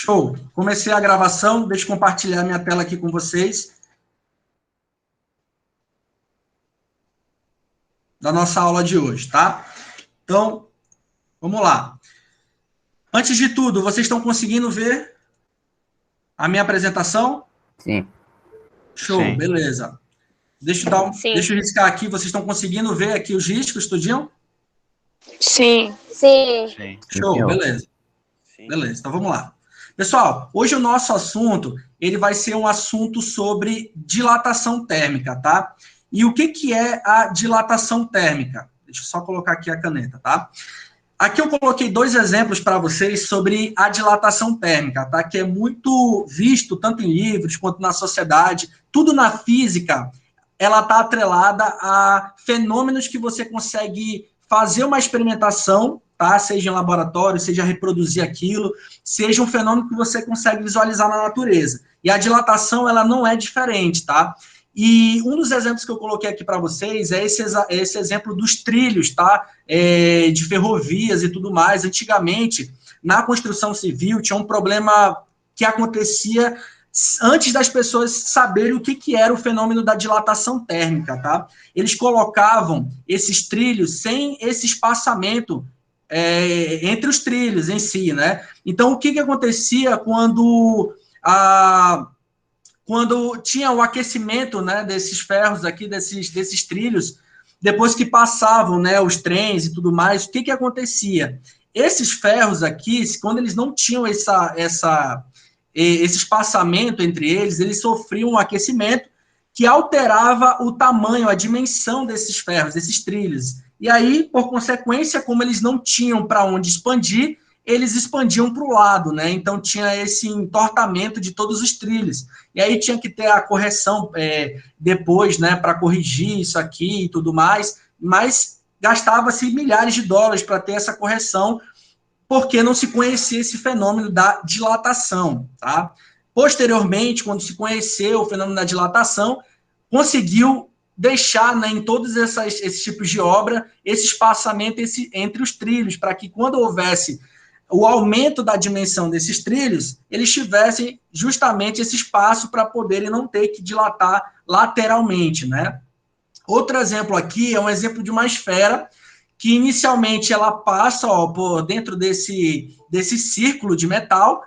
Show. Comecei a gravação, deixa eu compartilhar minha tela aqui com vocês. Da nossa aula de hoje, tá? Então, vamos lá. Antes de tudo, vocês estão conseguindo ver a minha apresentação? Sim. Show, Sim. beleza. Deixa eu riscar aqui, vocês estão conseguindo ver aqui os riscos, tudinho? Sim. Sim. Show, beleza. Sim. Beleza, então vamos lá. Pessoal, hoje o nosso assunto, ele vai ser um assunto sobre dilatação térmica, tá? E o que é a dilatação térmica? Deixa eu só colocar aqui a caneta, tá? Aqui eu coloquei dois exemplos para vocês sobre a dilatação térmica, tá? Que é muito visto, tanto em livros quanto na sociedade, tudo na física, ela está atrelada a fenômenos que você consegue fazer uma experimentação, tá? Seja em laboratório, seja reproduzir aquilo, seja um fenômeno que você consegue visualizar na natureza. E a dilatação, ela não é diferente, tá? E um dos exemplos que eu coloquei aqui para vocês é esse exemplo dos trilhos, tá? De ferrovias e tudo mais. Antigamente, na construção civil, tinha um problema que acontecia antes das pessoas saberem o que era o fenômeno da dilatação térmica, tá? Eles colocavam esses trilhos sem esse espaçamento entre os trilhos em si, né? Então, o que acontecia quando tinha o aquecimento, né, desses ferros aqui, desses trilhos, depois que passavam, né, os trens e tudo mais, o que acontecia? Esses ferros aqui, quando eles não tinham esse espaçamento entre eles sofriam um aquecimento que alterava o tamanho, a dimensão desses ferros, desses trilhos. E aí, por consequência, como eles não tinham para onde expandir, eles expandiam para o lado, né? Então tinha esse entortamento de todos os trilhos. E aí tinha que ter a correção depois, né, para corrigir isso aqui e tudo mais, mas gastava-se milhares de dólares para ter essa correção, porque não se conhecia esse fenômeno da dilatação, tá? Posteriormente, quando se conheceu o fenômeno da dilatação, conseguiu deixar, né, em todos esses tipos de obra esse espaçamento entre os trilhos, para que quando houvesse o aumento da dimensão desses trilhos, eles tivessem justamente esse espaço para poderem não ter que dilatar lateralmente, né? Outro exemplo aqui é um exemplo de uma esfera que inicialmente ela passa por dentro desse círculo de metal.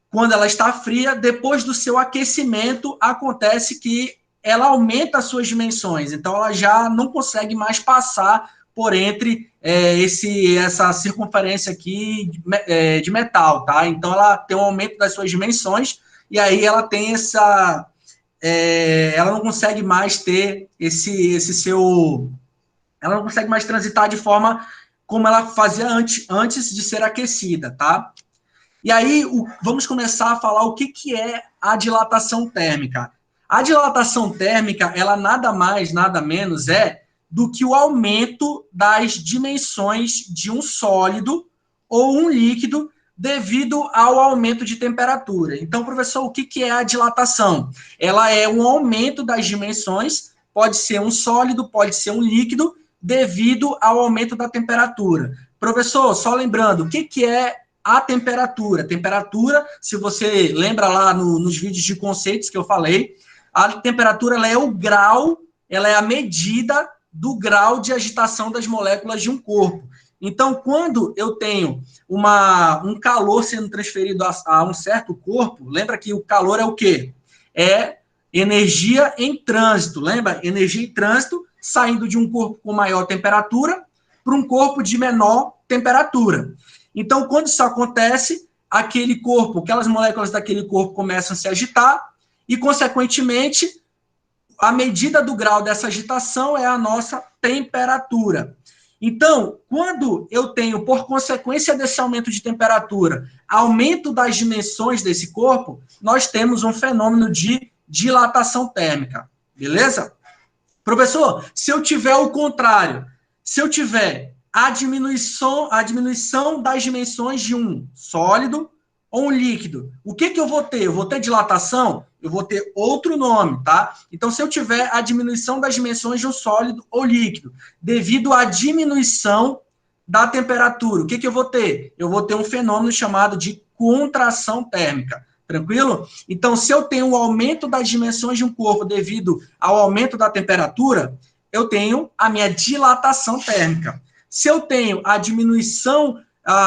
Quando ela está fria, depois do seu aquecimento, acontece que ela aumenta as suas dimensões, então ela já não consegue mais passar por entre essa circunferência aqui de metal, tá? Então ela tem um aumento das suas dimensões e aí ela tem ela não consegue mais ter ela não consegue mais transitar de forma como ela fazia antes de ser aquecida, tá? E aí vamos começar a falar o que é a dilatação térmica. A dilatação térmica, ela nada mais, nada menos do que o aumento das dimensões de um sólido ou um líquido devido ao aumento de temperatura. Então, professor, o que é a dilatação? Ela é um aumento das dimensões, pode ser um sólido, pode ser um líquido, devido ao aumento da temperatura. Professor, só lembrando, o que é a temperatura? Temperatura, se você lembra lá nos vídeos de conceitos que eu falei, a temperatura ela é o grau, ela é a medida do grau de agitação das moléculas de um corpo. Então, quando eu tenho um calor sendo transferido a um certo corpo, lembra que o calor é o quê? É energia em trânsito, lembra? Energia em trânsito saindo de um corpo com maior temperatura para um corpo de menor temperatura. Então, quando isso acontece, aquelas moléculas daquele corpo começam a se agitar e, consequentemente, a medida do grau dessa agitação é a nossa temperatura. Então, quando eu tenho, por consequência desse aumento de temperatura, aumento das dimensões desse corpo, nós temos um fenômeno de dilatação térmica. Beleza? Professor, se eu tiver o contrário, se eu tiver a diminuição das dimensões de um sólido ou um líquido, o que eu vou ter? Eu vou ter dilatação? Eu vou ter outro nome, tá? Então, se eu tiver a diminuição das dimensões de um sólido ou líquido, devido à diminuição da temperatura, o que eu vou ter? Eu vou ter um fenômeno chamado de contração térmica. Tranquilo? Então, se eu tenho o aumento das dimensões de um corpo devido ao aumento da temperatura, eu tenho a minha dilatação térmica. Se eu tenho a diminuição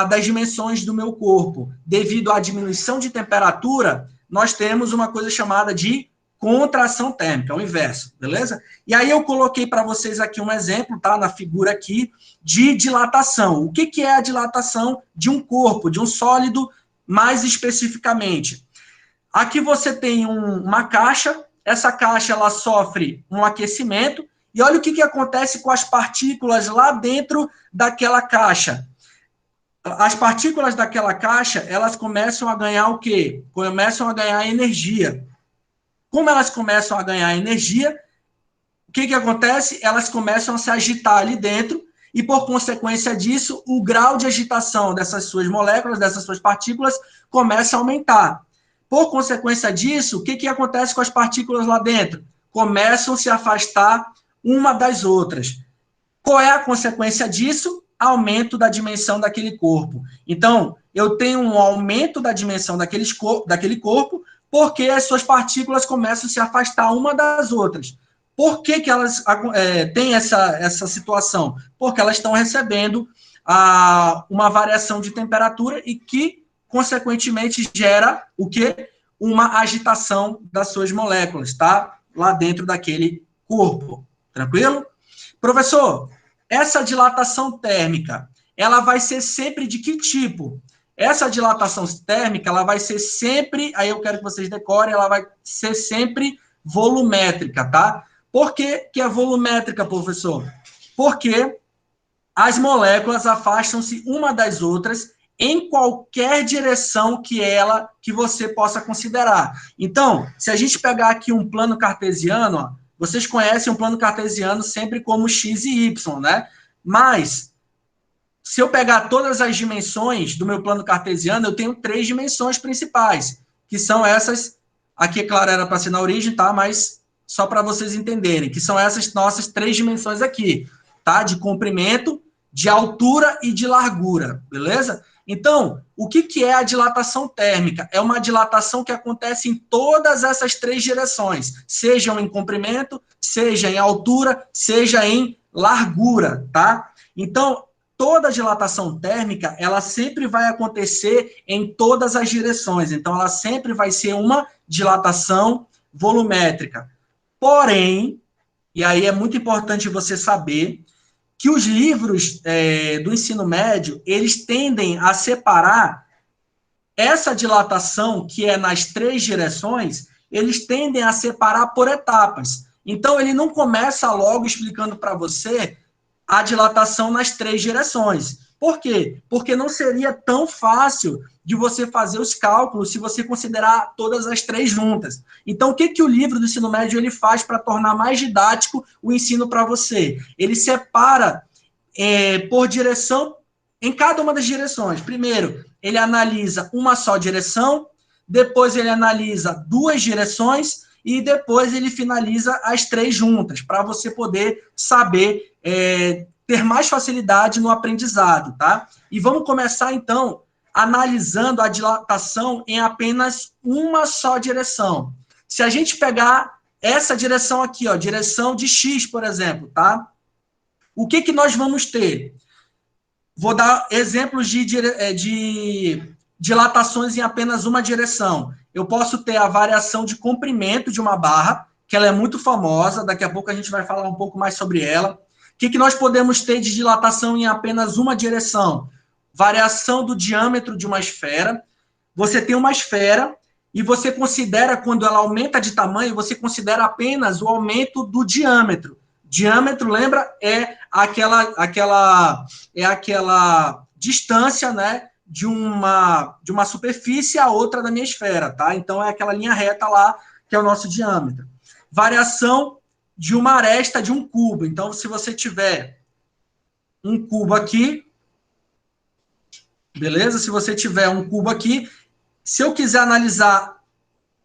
das dimensões do meu corpo devido à diminuição de temperatura, nós temos uma coisa chamada de contração térmica, o inverso, beleza? E aí eu coloquei para vocês aqui um exemplo, tá? Na figura aqui, de dilatação. O que é a dilatação de um corpo, de um sólido, mais especificamente? Aqui você tem uma caixa, essa caixa ela sofre um aquecimento, e olha o que acontece com as partículas lá dentro daquela caixa. As partículas daquela caixa, elas começam a ganhar o quê? Começam a ganhar energia. Como elas começam a ganhar energia, o que acontece? Elas começam a se agitar ali dentro, e por consequência disso, o grau de agitação dessas suas moléculas, dessas suas partículas, começa a aumentar. Por consequência disso, o que acontece com as partículas lá dentro? Começam a se afastar uma das outras. Qual é a consequência disso? Aumento da dimensão daquele corpo. Então, eu tenho um aumento da dimensão daquele corpo, porque as suas partículas começam a se afastar uma das outras. Por que elas têm essa situação? Porque elas estão recebendo uma variação de temperatura e que, consequentemente, gera o quê? Uma agitação das suas moléculas, tá? Lá dentro daquele corpo. Tranquilo? Professor, essa dilatação térmica, ela vai ser sempre de que tipo? Essa dilatação térmica, ela vai ser sempre, aí eu quero que vocês decorem, ela vai ser sempre volumétrica, tá? Por que é volumétrica, professor? Porque as moléculas afastam-se uma das outras em qualquer direção que você possa considerar. Então, se a gente pegar aqui um plano cartesiano, ó, vocês conhecem um plano cartesiano sempre como x e y, né? Mas, se eu pegar todas as dimensões do meu plano cartesiano, eu tenho 3 dimensões principais, que são essas, aqui, é claro, era para ser na origem, tá? Mas só para vocês entenderem, que são essas nossas 3 dimensões aqui, tá? De comprimento, de altura e de largura, beleza? Então, o que é a dilatação térmica? É uma dilatação que acontece em todas essas 3 direções, seja em comprimento, seja em altura, seja em largura, tá? Então, toda dilatação térmica, ela sempre vai acontecer em todas as direções. Então, ela sempre vai ser uma dilatação volumétrica. Porém, e aí é muito importante você saber que os livros do ensino médio, eles tendem a separar essa dilatação, que é nas 3 direções, eles tendem a separar por etapas. Então, ele não começa logo explicando para você a dilatação nas 3 direções. Por quê? Porque não seria tão fácil de você fazer os cálculos se você considerar todas as 3 juntas. Então, o que o livro do ensino médio ele faz para tornar mais didático o ensino para você? Ele separa por direção em cada uma das direções. Primeiro, ele analisa uma só direção, depois ele analisa 2 direções e depois ele finaliza as 3 juntas, para você poder saber ter mais facilidade no aprendizado, tá? E vamos começar, então, analisando a dilatação em apenas uma só direção. Se a gente pegar essa direção aqui, ó, direção de X, por exemplo, tá? O que nós vamos ter? Vou dar exemplos de dilatações em apenas uma direção. Eu posso ter a variação de comprimento de uma barra, que ela é muito famosa, daqui a pouco a gente vai falar um pouco mais sobre ela. O que nós podemos ter de dilatação em apenas uma direção? Variação do diâmetro de uma esfera. Você tem uma esfera e você considera, quando ela aumenta de tamanho, você considera apenas o aumento do diâmetro. Diâmetro, lembra? É aquela distância, né, de uma superfície a outra da minha esfera, tá? Então, é aquela linha reta lá, que é o nosso diâmetro. Variação de uma aresta de um cubo. Então, se você tiver um cubo aqui, beleza? Se você tiver um cubo aqui, se eu quiser analisar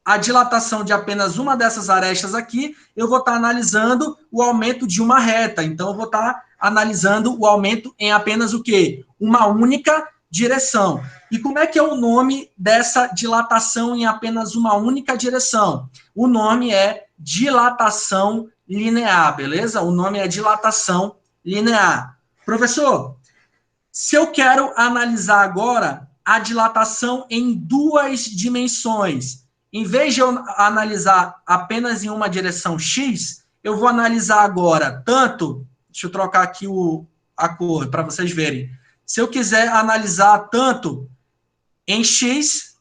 a dilatação de apenas uma dessas arestas aqui, eu vou estar analisando o aumento de uma reta. Então, eu vou estar analisando o aumento em apenas o quê? Uma única direção. E como é que é o nome dessa dilatação em apenas uma única direção? O nome é dilatação linear, beleza? O nome é dilatação linear. Professor, se eu quero analisar agora a dilatação em duas dimensões, em vez de eu analisar apenas em uma direção x, eu vou analisar agora tanto, deixa eu trocar aqui a cor para vocês verem. Se eu quiser analisar tanto em x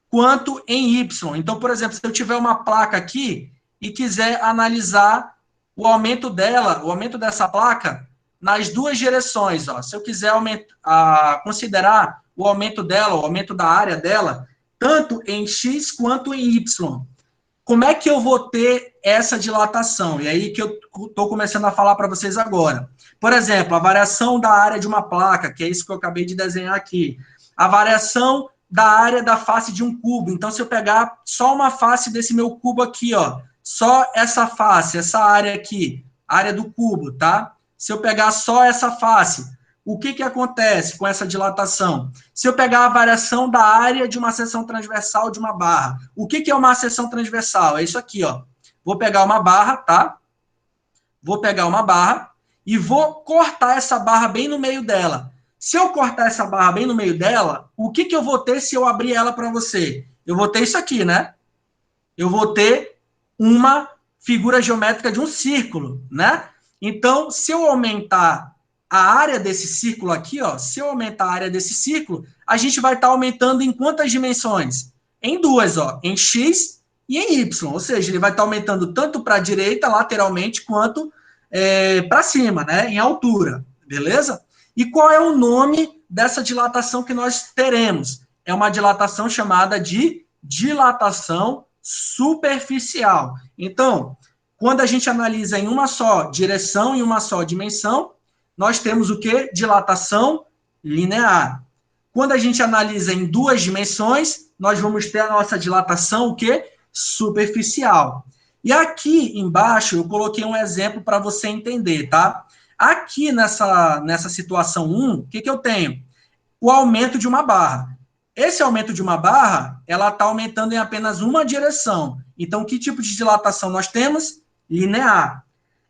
quanto em y. Então, por exemplo, se eu tiver uma placa aqui e quiser analisar o aumento dela, o aumento dessa placa nas duas direções, ó. Se eu quiser considerar o aumento dela, o aumento da área dela, tanto em x quanto em y, como é que eu vou ter essa dilatação? E aí que eu estou começando a falar para vocês agora. Por exemplo, a variação da área de uma placa, que é isso que eu acabei de desenhar aqui. A variação da área da face de um cubo. Então, se eu pegar só uma face desse meu cubo aqui, ó, só essa face, essa área aqui, área do cubo, tá? Se eu pegar só essa face, o que acontece com essa dilatação? Se eu pegar a variação da área de uma seção transversal de uma barra, o que é uma seção transversal? É isso aqui, ó. Vou pegar uma barra, tá? Vou pegar uma barra e vou cortar essa barra bem no meio dela. Se eu cortar essa barra bem no meio dela, o que eu vou ter se eu abrir ela para você? Eu vou ter isso aqui, né? Eu vou ter uma figura geométrica de um círculo, né? Então, se eu aumentar a área desse círculo aqui, ó, se eu aumentar a área desse círculo, a gente vai estar aumentando em quantas dimensões? Em duas, ó, em x e em y, ou seja, ele vai estar aumentando tanto para a direita, lateralmente, quanto para cima, né, em altura, beleza? E qual é o nome dessa dilatação que nós teremos? É uma dilatação chamada de dilatação superficial. Então, quando a gente analisa em uma só direção e uma só dimensão, nós temos o quê? Dilatação linear. Quando a gente analisa em duas dimensões, nós vamos ter a nossa dilatação o quê? Superficial. E aqui embaixo eu coloquei um exemplo para você entender, tá? Aqui nessa situação 1, o que eu tenho? O aumento de uma barra. Esse aumento de uma barra, ela está aumentando em apenas uma direção. Então, que tipo de dilatação nós temos? Linear.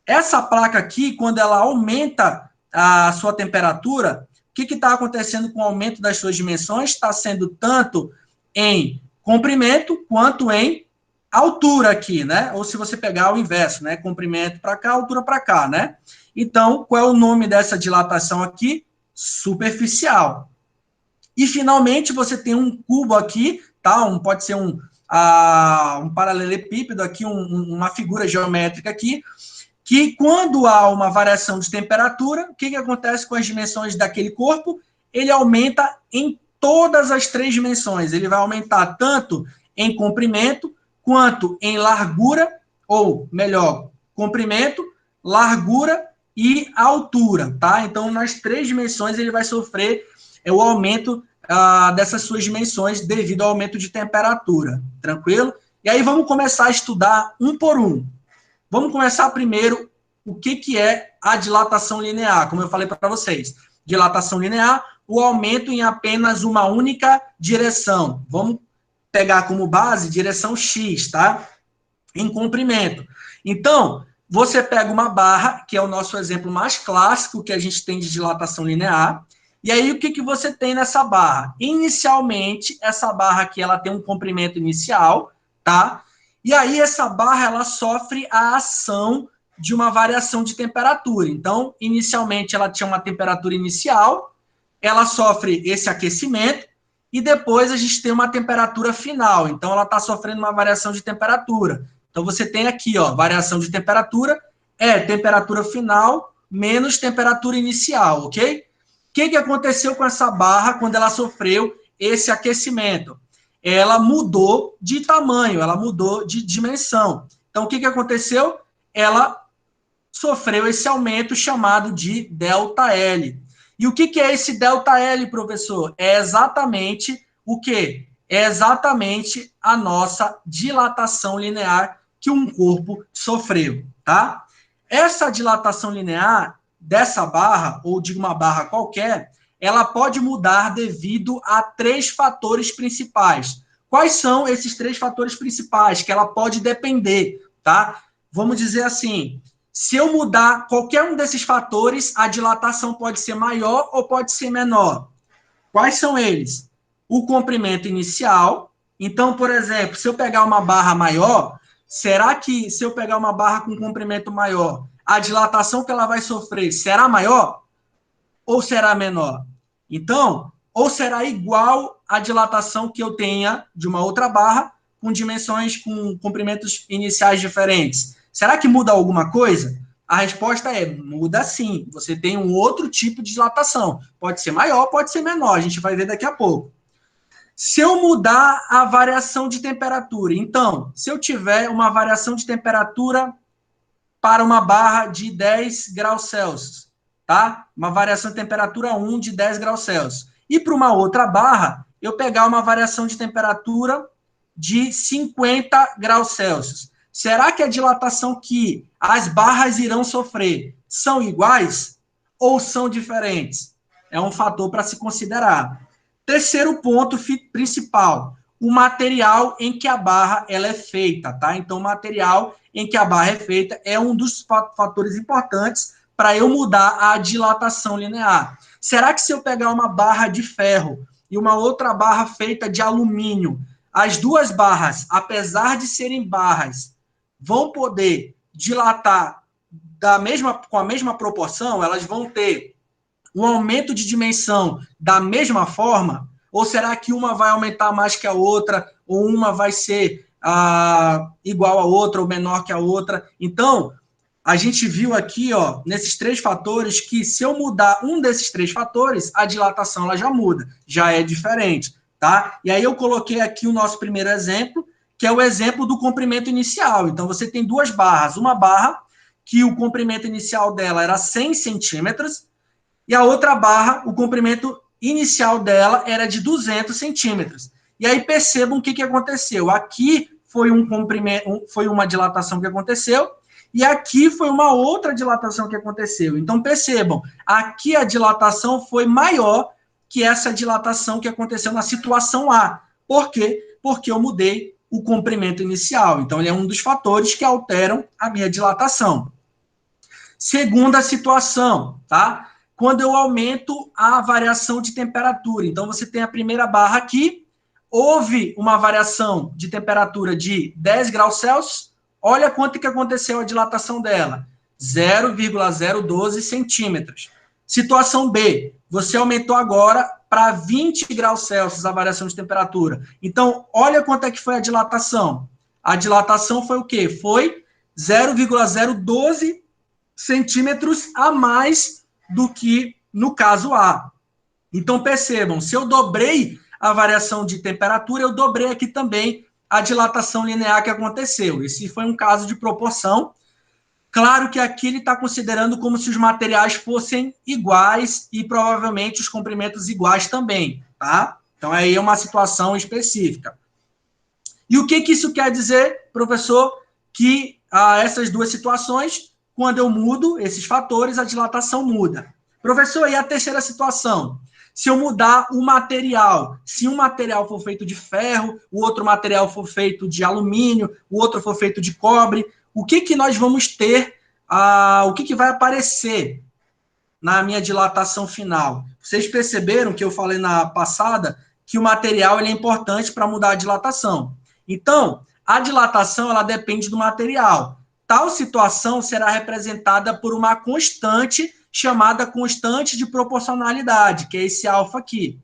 Essa placa aqui, quando ela aumenta a sua temperatura, o que está acontecendo com o aumento das suas dimensões? Está sendo tanto em comprimento quanto em altura aqui, né? Ou se você pegar o inverso, né? Comprimento para cá, altura para cá, né? Então, qual é o nome dessa dilatação aqui? Superficial. E, finalmente, você tem um cubo aqui, tá? Pode ser um paralelepípedo aqui, uma figura geométrica aqui, que quando há uma variação de temperatura, o que acontece com as dimensões daquele corpo? Ele aumenta em todas as três dimensões. Ele vai aumentar tanto em comprimento, quanto em largura, ou melhor, comprimento, largura e altura, tá? Então, nas três dimensões, ele vai sofrer o aumento dessas suas dimensões devido ao aumento de temperatura, tranquilo? E aí vamos começar a estudar um por um. Vamos começar primeiro o que é a dilatação linear, como eu falei para vocês. Dilatação linear, o aumento em apenas uma única direção. Vamos pegar como base direção X, tá? Em comprimento. Então, você pega uma barra, que é o nosso exemplo mais clássico que a gente tem de dilatação linear, e aí o que você tem nessa barra? Inicialmente, essa barra aqui, ela tem um comprimento inicial, tá? E aí essa barra, ela sofre a ação de uma variação de temperatura. Então, inicialmente, ela tinha uma temperatura inicial, ela sofre esse aquecimento, e depois a gente tem uma temperatura final. Então, ela está sofrendo uma variação de temperatura. Então, você tem aqui, ó, variação de temperatura, temperatura final menos temperatura inicial, ok? O que aconteceu com essa barra quando ela sofreu esse aquecimento? Ela mudou de tamanho, ela mudou de dimensão. Então, o que aconteceu? Ela sofreu esse aumento chamado de ΔL. E o que é esse ΔL, professor? É exatamente o quê? É exatamente a nossa dilatação linear que um corpo sofreu, tá? Essa dilatação linear dessa barra, ou de uma barra qualquer, ela pode mudar devido a 3 fatores principais. Quais são esses 3 fatores principais que ela pode depender, tá? Vamos dizer assim, se eu mudar qualquer um desses fatores, a dilatação pode ser maior ou pode ser menor. Quais são eles? O comprimento inicial. Então, por exemplo, se eu pegar uma barra maior, será que se eu pegar uma barra com comprimento maior, a dilatação que ela vai sofrer será maior ou será menor? Então, ou será igual à dilatação que eu tenha de uma outra barra com dimensões, com comprimentos iniciais diferentes? Será que muda alguma coisa? A resposta é, muda sim. Você tem um outro tipo de dilatação. Pode ser maior, pode ser menor. A gente vai ver daqui a pouco. Se eu mudar a variação de temperatura, então, se eu tiver uma variação de temperatura para uma barra de 10 graus Celsius, tá? Uma variação de temperatura 1 de 10 graus Celsius. E para uma outra barra, eu pegar uma variação de temperatura de 50 graus Celsius. Será que a dilatação que as barras irão sofrer são iguais ou são diferentes? É um fator para se considerar. Terceiro ponto principal, o material em que a barra ela é feita, tá? Então, o material em que a barra é feita é um dos fatores importantes para eu mudar a dilatação linear. Será que se eu pegar uma barra de ferro e uma outra barra feita de alumínio, as duas barras, apesar de serem barras, vão poder dilatar com a mesma proporção? Elas vão ter um aumento de dimensão da mesma forma? Ou será que uma vai aumentar mais que a outra, ou uma vai ser igual a outra ou menor que a outra? Então, a gente viu aqui, ó, nesses 3 fatores, que se eu mudar um desses 3 fatores, a dilatação ela já muda, já é diferente, tá? E aí eu coloquei aqui o nosso primeiro exemplo, que é o exemplo do comprimento inicial. Então, você tem 2 barras. Uma barra que o comprimento inicial dela era 100 centímetros, e a outra barra, o comprimento inicial dela era de 200 centímetros. E aí percebam o que aconteceu. Aqui foi foi uma dilatação que aconteceu, e aqui foi uma outra dilatação que aconteceu. Então percebam, aqui a dilatação foi maior que essa dilatação que aconteceu na situação A. Por quê? Porque eu mudei o comprimento inicial. Então ele é um dos fatores que alteram a minha dilatação. Segunda situação, tá? Quando eu aumento a variação de temperatura. Então, você tem a primeira barra aqui, houve uma variação de temperatura de 10 graus Celsius, olha quanto que aconteceu a dilatação dela, 0,012 centímetros. Situação B, você aumentou agora para 20 graus Celsius a variação de temperatura. Então, olha quanto é que foi a dilatação. A dilatação foi o quê? Foi 0,012 centímetros a mais do que no caso A. Então, percebam, se eu dobrei a variação de temperatura, eu dobrei aqui também a dilatação linear que aconteceu. Esse foi um caso de proporção. Claro que aqui ele está considerando como se os materiais fossem iguais e provavelmente os comprimentos iguais também, tá? Então, aí é uma situação específica. E o que isso quer dizer, professor? Que essas duas situações, quando eu mudo esses fatores, a dilatação muda. Professor, e a terceira situação? Se eu mudar o material, se um material for feito de ferro, o outro material for feito de alumínio, o outro for feito de cobre, o que nós vamos ter, o que vai aparecer na minha dilatação final? Vocês perceberam que eu falei na passada que o material ele é importante para mudar a dilatação. Então, a dilatação ela depende do material. Tal situação será representada por uma constante chamada constante de proporcionalidade, que é esse alfa aqui.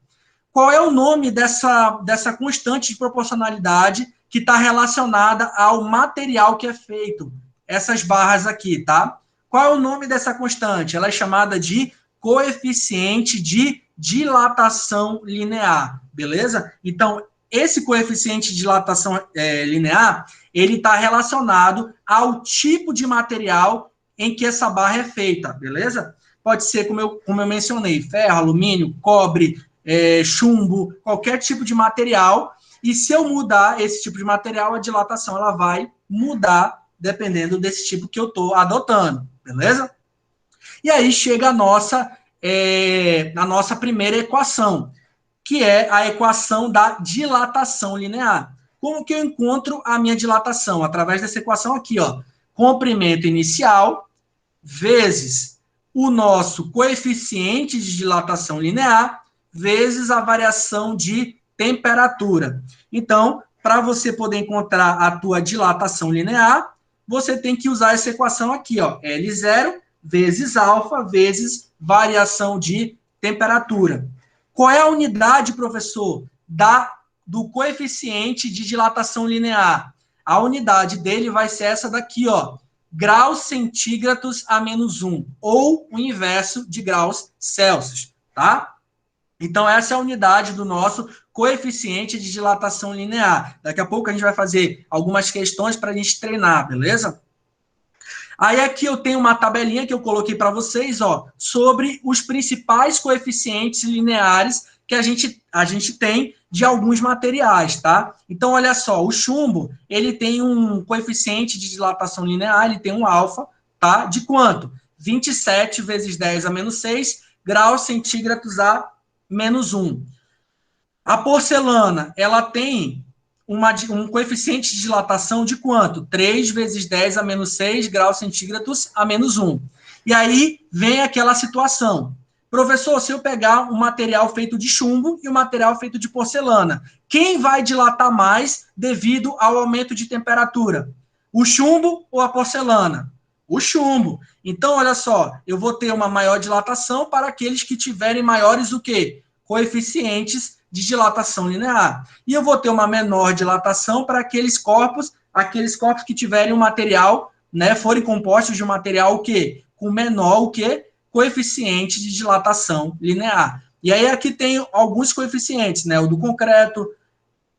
Qual é o nome dessa constante de proporcionalidade que está relacionada ao material que é feito? Essas barras aqui, tá? Qual é o nome dessa constante? Ela é chamada de coeficiente de dilatação linear, beleza? Então, esse coeficiente de dilatação linear, ele está relacionado ao tipo de material em que essa barra é feita, beleza? Pode ser, como eu mencionei, ferro, alumínio, cobre, chumbo, qualquer tipo de material. E se eu mudar esse tipo de material, a dilatação ela vai mudar dependendo desse tipo que eu estou adotando, beleza? E aí chega a nossa primeira equação, que é a equação da dilatação linear. Como que eu encontro a minha dilatação? Através dessa equação aqui, ó. Comprimento inicial vezes o nosso coeficiente de dilatação linear vezes a variação de temperatura. Então, para você poder encontrar a tua dilatação linear, você tem que usar essa equação aqui, ó, L0 vezes alfa vezes variação de temperatura. Qual é a unidade, professor, do coeficiente de dilatação linear? A unidade dele vai ser essa daqui, ó, graus centígrados a menos 1, ou o inverso de graus Celsius, tá? Então, essa é a unidade do nosso coeficiente de dilatação linear. Daqui a pouco a gente vai fazer algumas questões para a gente treinar, beleza? Aí aqui eu tenho uma tabelinha que eu coloquei para vocês, ó, sobre os principais coeficientes lineares que a gente tem de alguns materiais, tá? Então, olha só, o chumbo, ele tem um coeficiente de dilatação linear, ele tem um alfa, tá? De quanto? 27 vezes 10 a menos 6 graus centígrados a menos 1. A porcelana, ela tem um coeficiente de dilatação de quanto? 3 vezes 10 a menos 6 graus centígrados a menos 1. E aí vem aquela situação. Professor, se eu pegar um material feito de chumbo e um material feito de porcelana, quem vai dilatar mais devido ao aumento de temperatura? O chumbo ou a porcelana? O chumbo. Então, olha só, eu vou ter uma maior dilatação para aqueles que tiverem maiores o quê? Coeficientes de dilatação linear. E eu vou ter uma menor dilatação para aqueles corpos que tiverem um material, né, forem compostos de um material o quê? Com menor o quê? Coeficiente de dilatação linear. E aí aqui tem alguns coeficientes, né? O do concreto,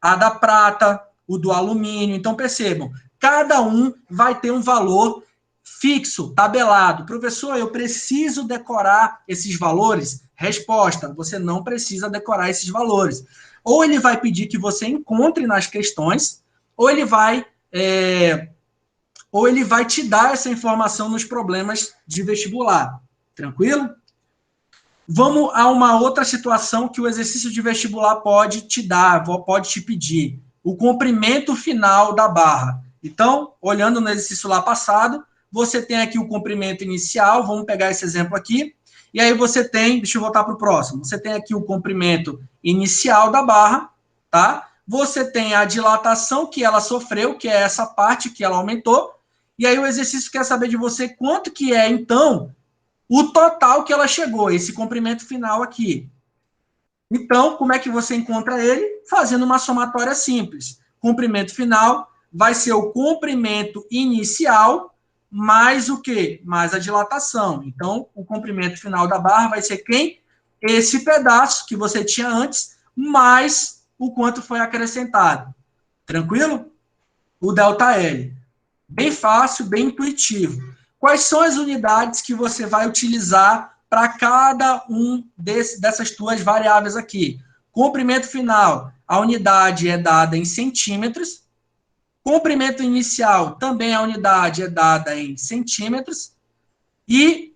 a da prata, o do alumínio. Então percebam, cada um vai ter um valor fixo, tabelado. Professor, eu preciso decorar esses valores? Resposta, você não precisa decorar esses valores. Ou ele vai pedir que você encontre nas questões, ou ele vai te dar essa informação nos problemas de vestibular. Tranquilo? Vamos a uma outra situação que o exercício de vestibular pode te dar, pode te pedir. O comprimento final da barra. Então, olhando no exercício lá passado, você tem aqui o comprimento inicial, vamos pegar esse exemplo aqui, e aí você tem, deixa eu voltar para o próximo, você tem aqui o comprimento inicial da barra, tá? Você tem a dilatação que ela sofreu, que é essa parte que ela aumentou, e aí o exercício quer saber de você quanto que é, então, o total que ela chegou, esse comprimento final aqui. Então, como é que você encontra ele? Fazendo uma somatória simples. Comprimento final vai ser o comprimento inicial mais o quê? Mais a dilatação. Então, o comprimento final da barra vai ser quem? Esse pedaço que você tinha antes, mais o quanto foi acrescentado. Tranquilo? O ΔL. Bem fácil, bem intuitivo. Quais são as unidades que você vai utilizar para cada dessas duas variáveis aqui? Comprimento final, a unidade é dada em centímetros. Comprimento inicial, também a unidade é dada em centímetros. E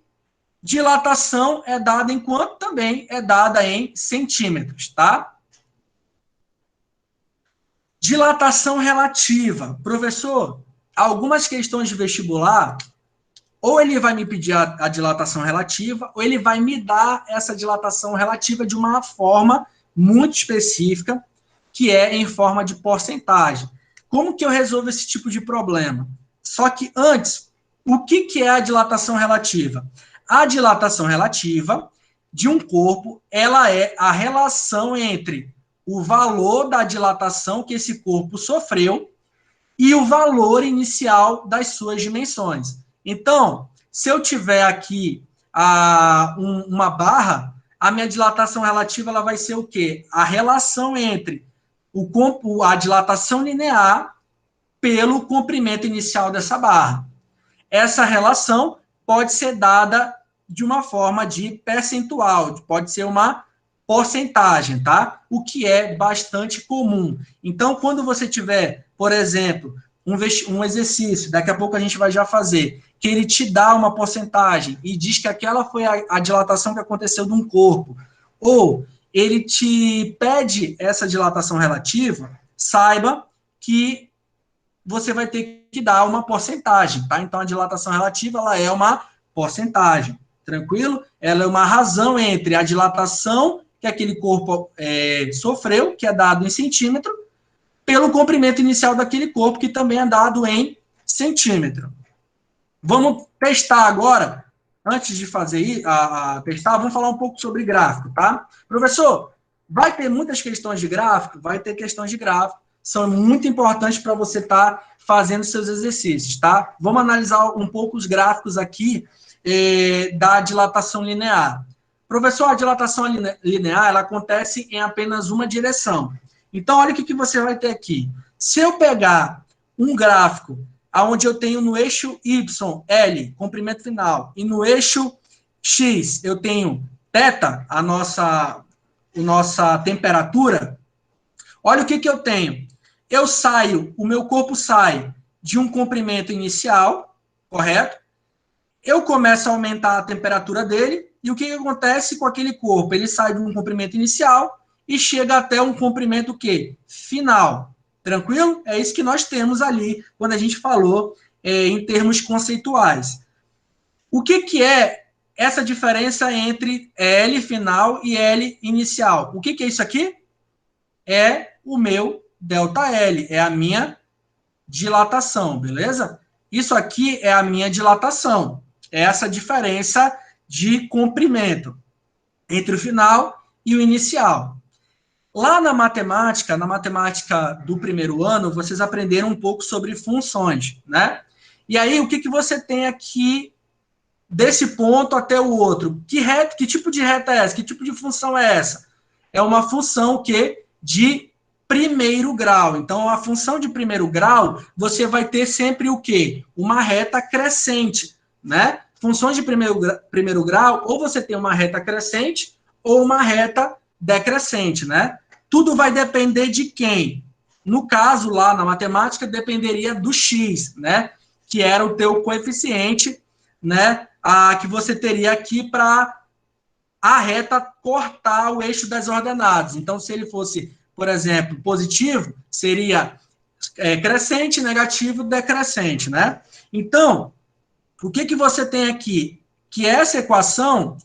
dilatação é dada em quanto? Também é dada em centímetros, tá? Dilatação relativa. Professor, algumas questões de vestibular, ou ele vai me pedir a dilatação relativa, ou ele vai me dar essa dilatação relativa de uma forma muito específica, que é em forma de porcentagem. Como que eu resolvo esse tipo de problema? Só que antes, o que é a dilatação relativa? A dilatação relativa de um corpo, ela é a relação entre o valor da dilatação que esse corpo sofreu e o valor inicial das suas dimensões. Então, se eu tiver aqui uma barra, a minha dilatação relativa ela vai ser o quê? A relação entre a dilatação linear pelo comprimento inicial dessa barra. Essa relação pode ser dada de uma forma de percentual, pode ser uma porcentagem, tá? O que é bastante comum. Então, quando você tiver, por exemplo, um exercício, daqui a pouco a gente vai já fazer, que ele te dá uma porcentagem e diz que aquela foi a dilatação que aconteceu de um corpo, ou ele te pede essa dilatação relativa, saiba que você vai ter que dar uma porcentagem, tá? Então, a dilatação relativa, ela é uma porcentagem, tranquilo? Ela é uma razão entre a dilatação que aquele corpo sofreu, que é dado em centímetro, pelo comprimento inicial daquele corpo, que também é dado em centímetro. Vamos testar agora, antes de fazer testar, vamos falar um pouco sobre gráfico, tá? Professor, vai ter muitas questões de gráfico? Vai ter questões de gráfico, são muito importantes para você estar fazendo seus exercícios, tá? Vamos analisar um pouco os gráficos aqui da dilatação linear. Professor, a dilatação linear, ela acontece em apenas uma direção. Então, olha o que você vai ter aqui. Se eu pegar um gráfico onde eu tenho no eixo Y, L, comprimento final, e no eixo X eu tenho θ, a nossa temperatura, olha o que eu tenho. O meu corpo sai de um comprimento inicial, correto? Eu começo a aumentar a temperatura dele, e o que acontece com aquele corpo? Ele sai de um comprimento inicial e chega até um comprimento o quê? Final. Tranquilo? É isso que nós temos ali quando a gente falou em termos conceituais. O que é essa diferença entre L final e L inicial? O que é isso aqui? É o meu ΔL, é a minha dilatação, beleza? Isso aqui é a minha dilatação. É essa diferença de comprimento entre o final e o inicial. Lá na matemática do primeiro ano, vocês aprenderam um pouco sobre funções, né? E aí, o que você tem aqui desse ponto até o outro? Que tipo de reta é essa? Que tipo de função é essa? É uma função de primeiro grau. Então, a função de primeiro grau, você vai ter sempre o quê? Uma reta crescente, né? Funções de primeiro grau, ou você tem uma reta crescente ou uma reta decrescente, né? Tudo vai depender de quem? No caso, lá na matemática, dependeria do x, né? Que era o teu coeficiente, né? Que você teria aqui para a reta cortar o eixo das ordenadas. Então, se ele fosse, por exemplo, positivo, seria crescente, negativo, decrescente, né? Então, o que você tem aqui? Que essa equação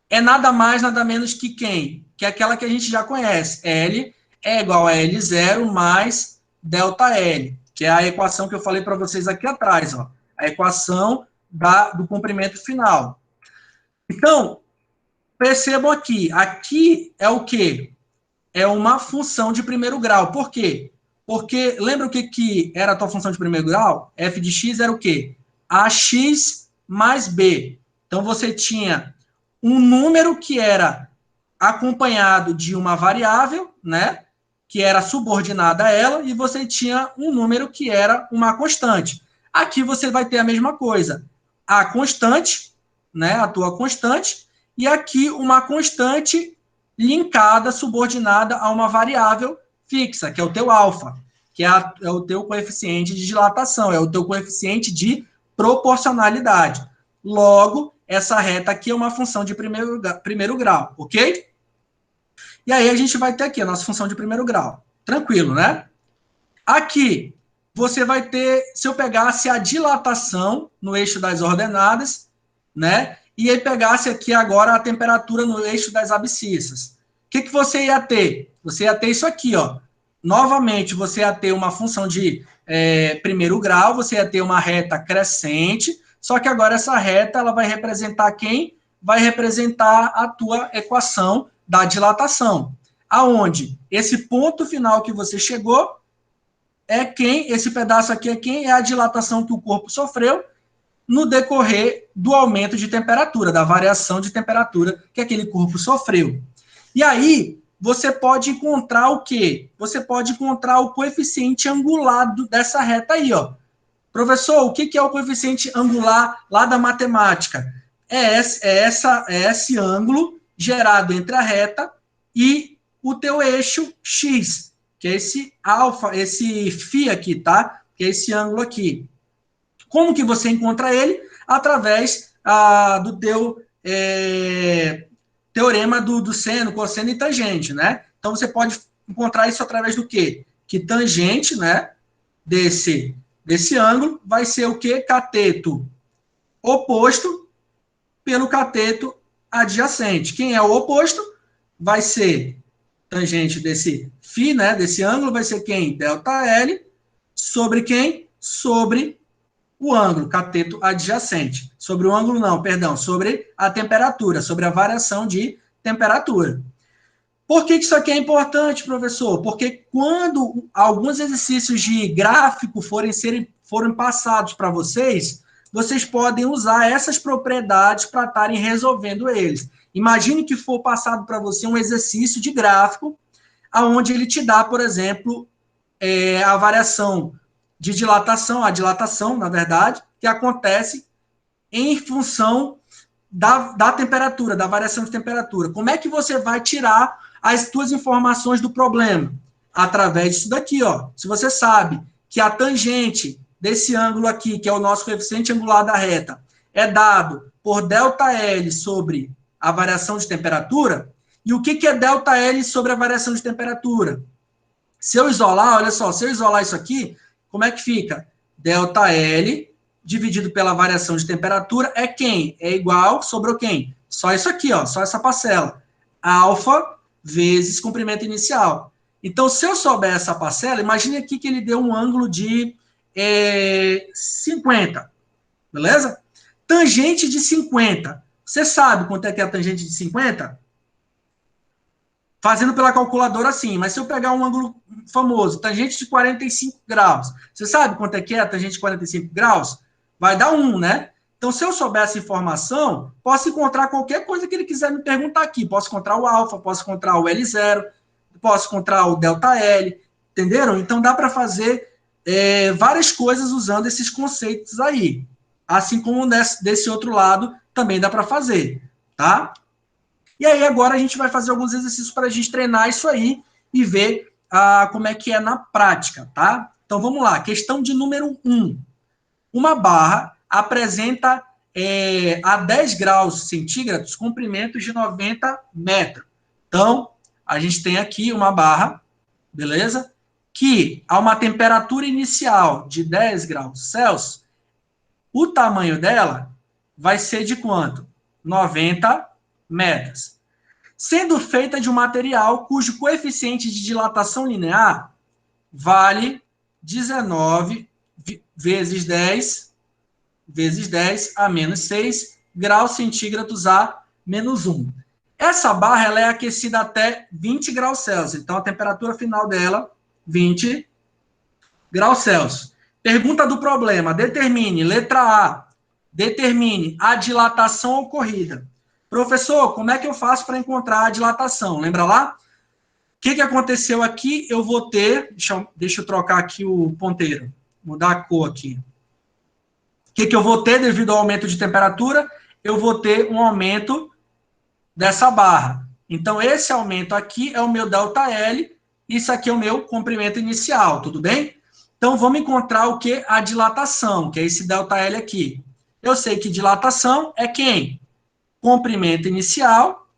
é nada mais, nada menos que quem? Que é aquela que a gente já conhece. L é igual a L0 mais ΔL, que é a equação que eu falei para vocês aqui atrás, ó. A equação do comprimento final. Então, percebam aqui é o quê? É uma função de primeiro grau. Por quê? Porque, lembra o que era a tua função de primeiro grau? F de x era o quê? AX mais B. Então, você tinha um número que era acompanhado de uma variável, né? Que era subordinada a ela, e você tinha um número que era uma constante. Aqui você vai ter a mesma coisa. A constante, né? A tua constante, e aqui uma constante linkada, subordinada a uma variável fixa, que é o teu alfa, que é o teu coeficiente de dilatação, é o teu coeficiente de proporcionalidade. Logo, essa reta aqui é uma função de primeiro grau, ok? E aí a gente vai ter aqui a nossa função de primeiro grau. Tranquilo, né? Aqui, você vai ter, se eu pegasse a dilatação no eixo das ordenadas, né? E aí pegasse aqui agora a temperatura no eixo das abscissas. O que você ia ter? Você ia ter isso aqui, ó. Novamente, você ia ter uma função de primeiro grau, você ia ter uma reta crescente, só que agora essa reta ela vai representar quem? Vai representar a tua equação da dilatação. Aonde esse ponto final que você chegou esse pedaço aqui é quem? É a dilatação que o corpo sofreu no decorrer do aumento de temperatura, da variação de temperatura que aquele corpo sofreu. E aí, você pode encontrar o quê? Você pode encontrar o coeficiente angular dessa reta aí, ó. Professor, o que é o coeficiente angular lá da matemática? É esse ângulo gerado entre a reta e o teu eixo x, que é esse alfa, esse φ aqui, tá? que é esse ângulo aqui. Como que você encontra ele? Através do teu teorema do seno, cosseno e tangente, né? Então, você pode encontrar isso através do quê? Que tangente, né, desse ângulo vai ser o quê? Cateto oposto pelo cateto adjacente. Quem é o oposto? Vai ser tangente desse φ, né, desse ângulo, vai ser quem? Δl, sobre quem? Sobre o ângulo, cateto adjacente. Sobre o ângulo não, perdão, sobre a temperatura, sobre a variação de temperatura. Por que isso aqui é importante, professor? Porque quando alguns exercícios de gráfico forem passados para vocês, vocês podem usar essas propriedades para estarem resolvendo eles. Imagine que for passado para você um exercício de gráfico, onde ele te dá, por exemplo, a variação de dilatação, a dilatação, na verdade, que acontece em função da temperatura, da variação de temperatura. Como é que você vai tirar as suas informações do problema? Através disso daqui, ó. Se você sabe que a tangente desse ângulo aqui, que é o nosso coeficiente angular da reta, é dado por ΔL sobre a variação de temperatura, e o que é ΔL sobre a variação de temperatura? Se eu isolar, olha só, se eu isolar isso aqui, como é que fica? ΔL dividido pela variação de temperatura é quem? É igual, sobrou quem? Só isso aqui, ó, só essa parcela. Alfa vezes comprimento inicial. Então, se eu souber essa parcela, imagine aqui que ele deu um ângulo de 50, beleza? Tangente de 50. Você sabe quanto é que é a tangente de 50? Fazendo pela calculadora assim, mas se eu pegar um ângulo famoso, tangente de 45 graus, você sabe quanto é que é a tangente de 45 graus? Vai dar 1, né? Então, se eu souber essa informação, posso encontrar qualquer coisa que ele quiser me perguntar aqui. Posso encontrar o alfa, posso encontrar o L0, posso encontrar o ΔL, entenderam? Então, dá para fazer várias coisas usando esses conceitos aí. Assim como desse outro lado, também dá para fazer, tá? E aí, agora a gente vai fazer alguns exercícios para a gente treinar isso aí e ver como é que é na prática, tá? Então, vamos lá. Questão de número 1. Uma barra apresenta a 10 graus centígrados comprimentos de 90 metros. Então, a gente tem aqui uma barra, beleza? Que a uma temperatura inicial de 10 graus Celsius, o tamanho dela vai ser de quanto? 90 metros. Sendo feita de um material cujo coeficiente de dilatação linear vale 19 vezes 10 a menos 6 graus centígrados a menos 1. Essa barra ela é aquecida até 20 graus Celsius. Então, a temperatura final dela, 20 graus Celsius. Pergunta do problema. Determine, letra A, determine a dilatação ocorrida. Professor, como é que eu faço para encontrar a dilatação? Lembra lá? O que aconteceu aqui? Eu vou ter... Deixa eu trocar aqui o ponteiro. Mudar a cor aqui. O que eu vou ter devido ao aumento de temperatura? Eu vou ter um aumento dessa barra. Então, esse aumento aqui é o meu ΔL, isso aqui é o meu comprimento inicial, tudo bem? Então, vamos encontrar o que? A dilatação, que é esse ΔL aqui. Eu sei que dilatação é quem? Comprimento inicial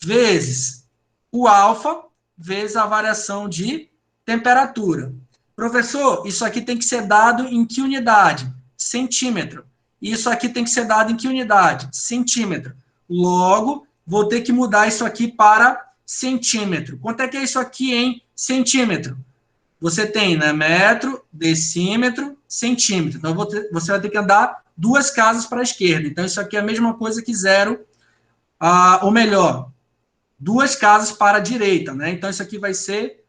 vezes o alfa vezes a variação de temperatura. Professor, isso aqui tem que ser dado em que unidade? Centímetro. Isso aqui tem que ser dado em que unidade? Centímetro. Logo, vou ter que mudar isso aqui para centímetro. Quanto é que é isso aqui em centímetro? Você tem, né, metro, decímetro, centímetro. Então, você vai ter que andar 2 casas para a esquerda. Então, isso aqui é a mesma coisa que 0, ou melhor, 2 casas para a direita, né? Então, isso aqui vai ser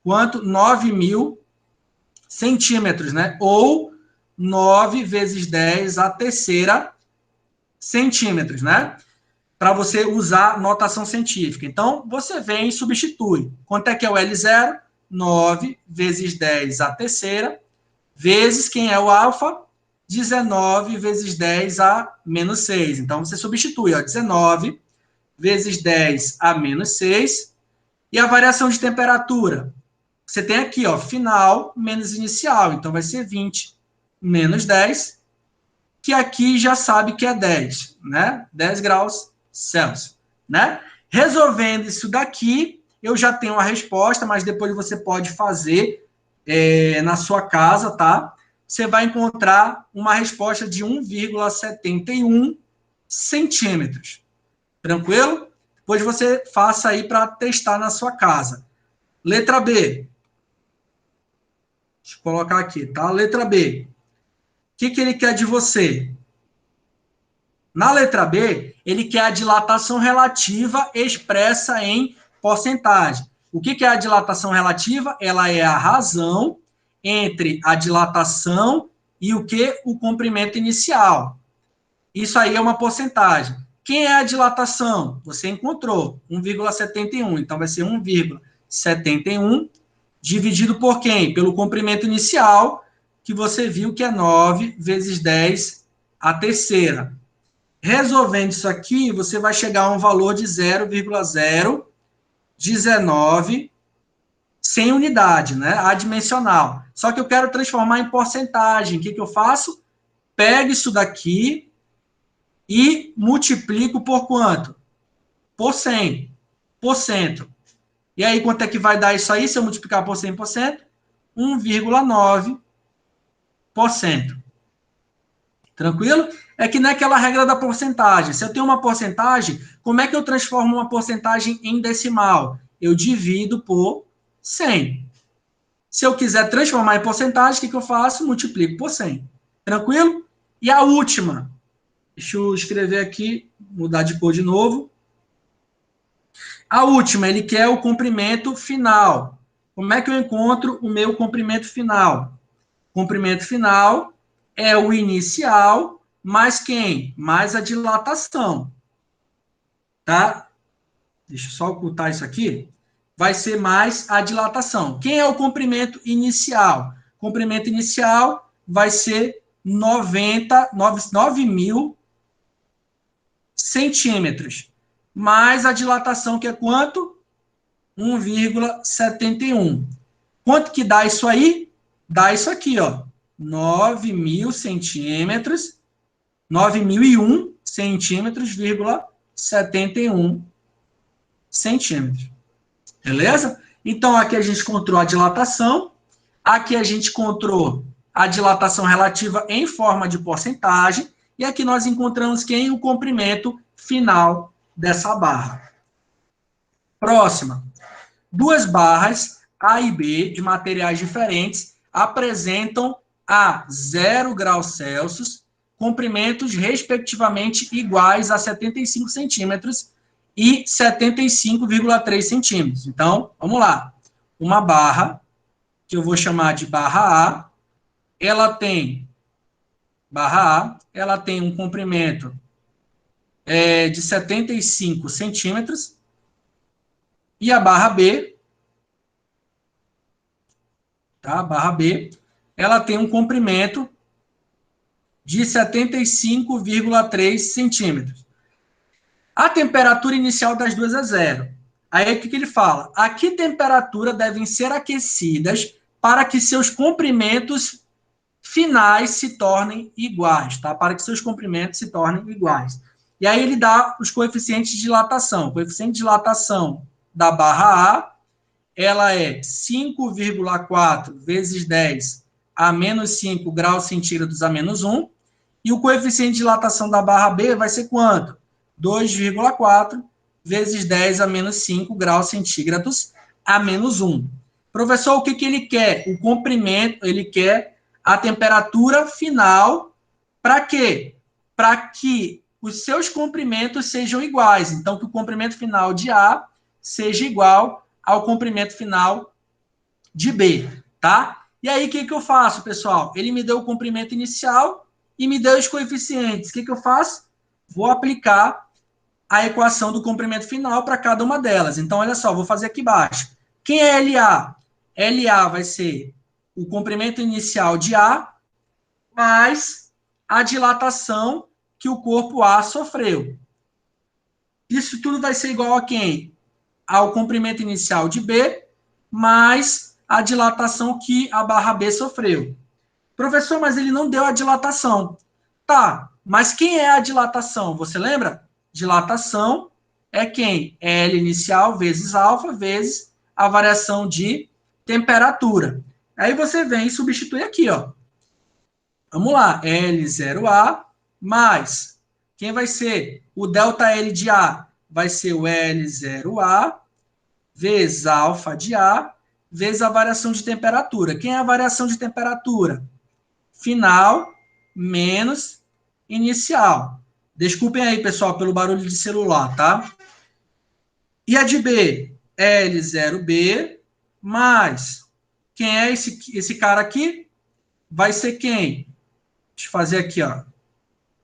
quanto? 9.000 centímetros, né? Ou 9 vezes 10 a terceira centímetros, né? Para você usar notação científica. Então, você vem e substitui. Quanto é que é o L0? 9 vezes 10 a terceira, vezes quem é o alfa? 19 vezes 10 a menos 6. Então, você substitui, ó, 19 vezes 10 a menos 6. E a variação de temperatura? você tem aqui, ó, final menos inicial. Então, vai ser 20 menos 10, que aqui já sabe que é 10, né? 10 graus Celsius, né? Resolvendo isso daqui, eu já tenho a resposta, mas depois você pode fazer na sua casa, tá? Você vai encontrar uma resposta de 1,71 centímetros. Tranquilo? Depois você faça aí para testar na sua casa. Letra B. Deixa eu colocar aqui, tá? Letra B. O que ele quer de você? Na letra B, ele quer a dilatação relativa expressa em porcentagem. O que é a dilatação relativa? Ela é a razão entre a dilatação e o que? O comprimento inicial. Isso aí é uma porcentagem. Quem é a dilatação? Você encontrou, 1,71. Então, vai ser 1,71 dividido por quem? Pelo comprimento inicial, que você viu que é 9 vezes 10 a terceira. Resolvendo isso aqui, você vai chegar a um valor de 0,019 sem unidade, né? Adimensional. Só que eu quero transformar em porcentagem. O que eu faço? Pego isso daqui e multiplico por quanto? Por 100%. E aí, quanto é que vai dar isso aí, se eu multiplicar por 100%? 1,9%. Tranquilo? É que não é aquela regra da porcentagem. Se eu tenho uma porcentagem, como é que eu transformo uma porcentagem em decimal? Eu divido por 100. Se eu quiser transformar em porcentagem, o que eu faço? Multiplico por 100. Tranquilo? E a última. Deixa eu escrever aqui, mudar de cor de novo. A última, ele quer o comprimento final. Como é que eu encontro o meu comprimento final? Comprimento final é o inicial mais quem? Mais a dilatação. Tá? Deixa eu só ocultar isso aqui. Vai ser mais a dilatação. Quem é o comprimento inicial? Comprimento inicial vai ser 9.000 centímetros. Mais a dilatação, que é quanto? 1,71. Quanto que dá isso aí? Dá isso aqui, ó. 9.000 centímetros, 9.001 centímetros, 71 centímetros. Beleza? Então, aqui a gente encontrou a dilatação, aqui a gente encontrou a dilatação relativa em forma de porcentagem, e aqui nós encontramos quem? O comprimento final dessa barra. Próxima. Duas barras A e B de materiais diferentes apresentam a 0 graus Celsius, comprimentos respectivamente iguais a 75 centímetros e 75,3 centímetros. Então, vamos lá. Uma barra, que eu vou chamar de barra A, ela tem um comprimento de 75 centímetros, e a barra B, tá? A barra B, ela tem um comprimento de 75,3 centímetros. A temperatura inicial das duas é 0. Aí o que ele fala? A que temperatura devem ser aquecidas para que seus comprimentos finais se tornem iguais, tá? Para que seus comprimentos se tornem iguais. E aí ele dá os coeficientes de dilatação. O coeficiente de dilatação da barra A, ela é 5,4 vezes 10 a menos 5 graus centígrados a menos 1. E o coeficiente de dilatação da barra B vai ser quanto? 2,4 vezes 10 a menos 5 graus centígrados a menos 1. Professor, o que ele quer? O comprimento, ele quer a temperatura final. Para quê? Para que os seus comprimentos sejam iguais. Então, que o comprimento final de A seja igual ao comprimento final de B, tá? E aí, o que eu faço, pessoal? Ele me deu o comprimento inicial e me deu os coeficientes. O que eu faço? Vou aplicar a equação do comprimento final para cada uma delas. Então, olha só, vou fazer aqui embaixo. Quem é LA? LA vai ser o comprimento inicial de A mais a dilatação que o corpo A sofreu. Isso tudo vai ser igual a quem? Ao comprimento inicial de B mais a dilatação que a barra B sofreu. Professor, mas ele não deu a dilatação. Tá, mas quem é a dilatação? Você lembra? Dilatação é quem? L inicial vezes alfa vezes a variação de temperatura. Aí você vem e substitui aqui, ó. Vamos lá, L0A mais, quem vai ser? O ΔL de A vai ser o L0A vezes alfa de A vezes a variação de temperatura. Quem é a variação de temperatura? Final menos inicial. Desculpem aí, pessoal, pelo barulho de celular, tá? E a de B? L0B mais, quem é esse cara aqui? Vai ser quem? Deixa eu fazer aqui, ó.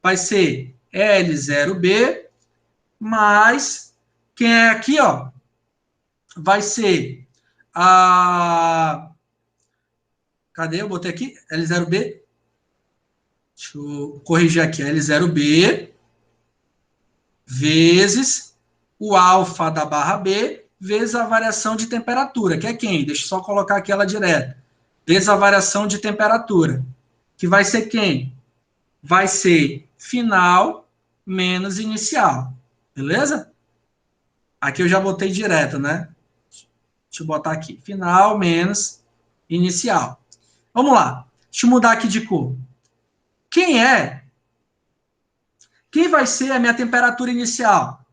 Vai ser L0B mais, quem é aqui, ó? Vai ser a... Cadê? Eu botei aqui. L0B. Deixa eu corrigir aqui. L0B vezes o alfa da barra B vezes a variação de temperatura, que é quem? Deixa eu só colocar aqui ela direto. Vezes a variação de temperatura, que vai ser quem? Vai ser final menos inicial. Beleza? Aqui eu já botei direto, né? Deixa eu botar aqui. Final menos inicial. Vamos lá. Deixa eu mudar aqui de cor. Quem vai ser a minha temperatura inicial?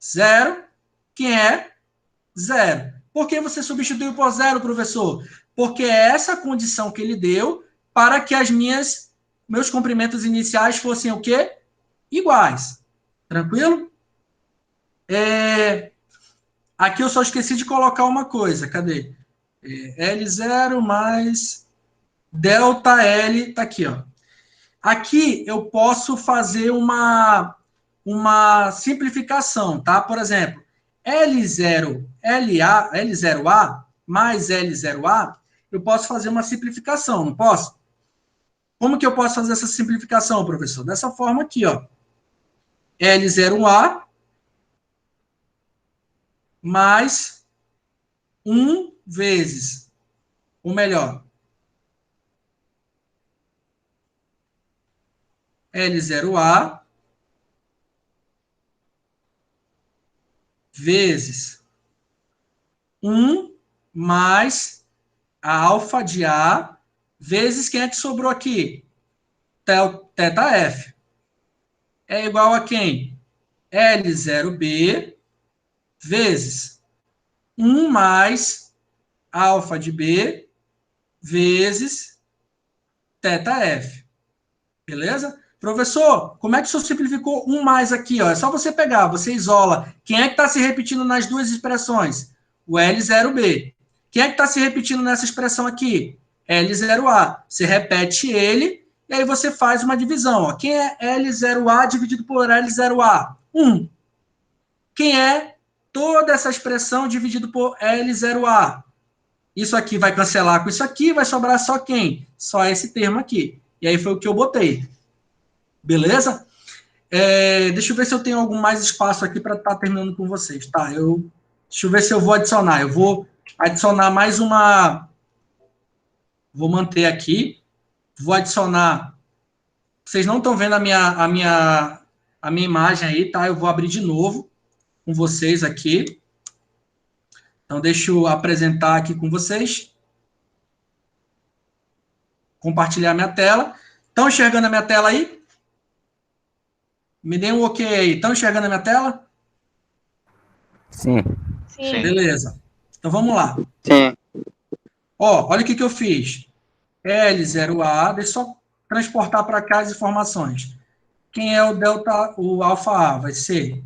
0. Quem é? 0. Por que você substituiu por 0, professor? Porque é essa condição que ele deu para que meus comprimentos iniciais fossem o quê? Iguais. Tranquilo? Aqui eu só esqueci de colocar uma coisa. Cadê? L0 mais ΔL, tá aqui, ó. Aqui eu posso fazer uma simplificação, tá? Por exemplo, L0A mais L0A, eu posso fazer uma simplificação, não posso? Como que eu posso fazer essa simplificação, professor? Dessa forma aqui, ó. L0A mais 1 vezes, ou melhor, L0A vezes 1 mais a alfa de A vezes quem é que sobrou aqui? Θf. É igual a quem? L0B vezes 1 mais alfa de B vezes θf. Beleza? Professor, como é que o senhor simplificou 1 mais aqui? Ó? É só você pegar, você isola. Quem é que está se repetindo nas duas expressões? O L0B. Quem é que está se repetindo nessa expressão aqui? L0A. Você repete ele e aí você faz uma divisão. Ó. Quem é L0A dividido por L0A? 1. Quem é toda essa expressão dividido por L0A? Isso aqui vai cancelar com isso aqui, vai sobrar só quem? Só esse termo aqui. E aí foi o que eu botei. Beleza? Deixa eu ver se eu tenho algum mais espaço aqui para estar terminando com vocês. Tá, deixa eu ver se eu vou adicionar. Eu vou adicionar mais uma... Vou manter aqui. Vou adicionar... Vocês não estão vendo a minha imagem aí, tá? Eu vou abrir de novo com vocês aqui. Então, deixa eu apresentar aqui com vocês. Compartilhar minha tela. Estão enxergando a minha tela aí? Me dê um ok aí. Estão enxergando a minha tela? Sim. Sim. Beleza. Então, vamos lá. Sim. Ó, olha o que eu fiz. L0A, deixa eu só transportar para cá as informações. Quem é o alfa A? Vai ser,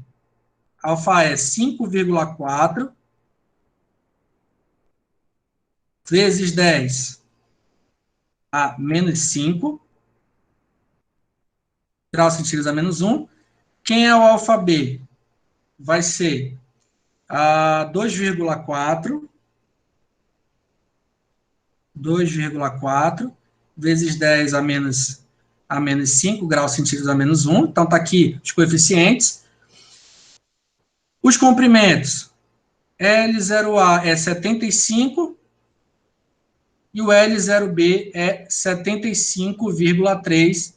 alfa é 5,4 vezes 10 a menos 5, graus centígrados a menos 1. Quem é o alfa B? Vai ser a 2,4 vezes 10 a menos 5 graus centígrados a menos 1. Então, está aqui os coeficientes. Os comprimentos. L0A é 75 e o L0B é 75,3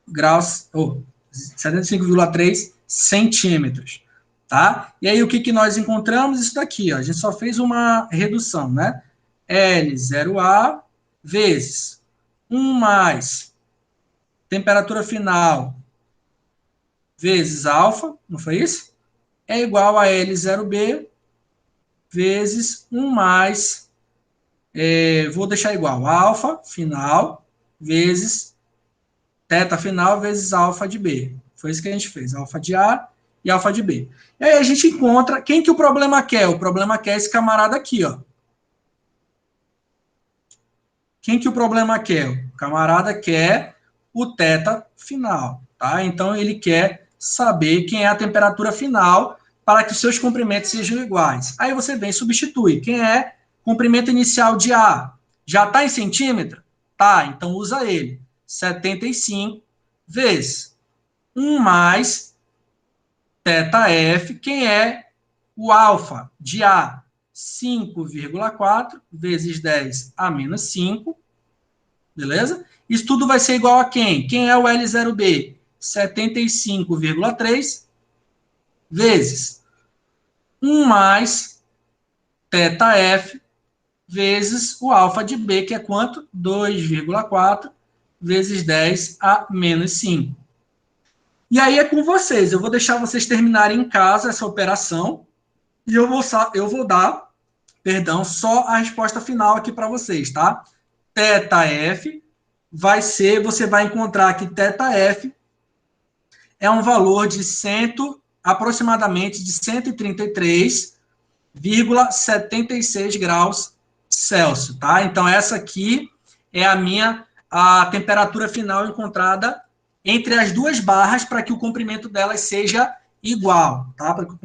graus, ou 75,3 centímetros, tá? E aí, o que nós encontramos? Isso daqui, ó, a gente só fez uma redução, né? L0A vezes 1 mais temperatura final vezes alfa, não foi isso? É igual a L0B vezes 1 mais, vou deixar igual, alfa final vezes teta final vezes alfa de B. Foi isso que a gente fez, alfa de A e alfa de B. E aí a gente encontra, quem que o problema quer? O problema quer esse camarada aqui, ó. Quem que o problema quer? O camarada quer o teta final, tá? Então ele quer saber quem é a temperatura final para que os seus comprimentos sejam iguais. Aí você vem e substitui. Quem é comprimento inicial de A? Já está em centímetro? Tá, então usa ele. 75 vezes 1 mais θf. Quem é o alfa de A? 5,4 vezes 10 a menos 5. Beleza? Isso tudo vai ser igual a quem? Quem é o L0B? 75,3 vezes 1 mais θf vezes o alfa de B, que é quanto? 2,4 vezes 10 a menos 5. E aí é com vocês. Eu vou deixar vocês terminarem em casa essa operação e eu vou dar, só a resposta final aqui para vocês, tá? θf vai ser, você vai encontrar que θf é um valor de aproximadamente de 133,76 graus Celsius, tá? Então, essa aqui é a temperatura final encontrada entre as duas barras para que o comprimento delas seja igual, tá? Para que o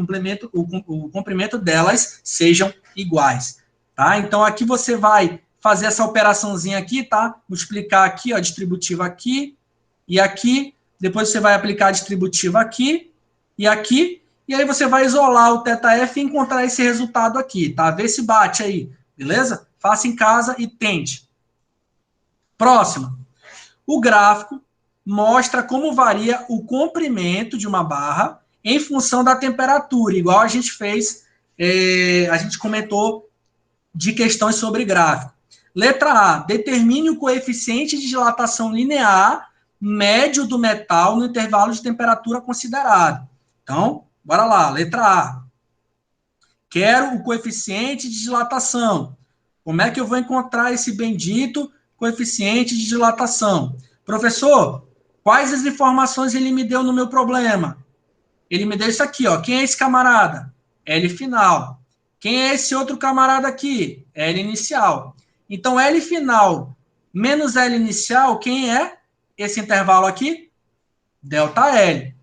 comprimento delas sejam iguais, tá? Então, aqui você vai fazer essa operaçãozinha aqui, tá? Multiplicar aqui, ó, distributiva aqui e aqui. Depois você vai aplicar a distributiva aqui e aqui. E aí você vai isolar o θf e encontrar esse resultado aqui, tá? Vê se bate aí, beleza? Faça em casa e tente. Próximo. O gráfico mostra como varia o comprimento de uma barra em função da temperatura, igual a gente fez, a gente comentou de questões sobre gráfico. Letra A, determine o coeficiente de dilatação linear médio do metal no intervalo de temperatura considerado. Então, bora lá, letra A. Quero o coeficiente de dilatação. Como é que eu vou encontrar esse bendito coeficiente de dilatação? Professor, quais as informações ele me deu no meu problema? Ele me deu isso aqui, ó. Quem é esse camarada? L final. Quem é esse outro camarada aqui? L inicial. Então, L final menos L inicial, quem é esse intervalo aqui? Delta L.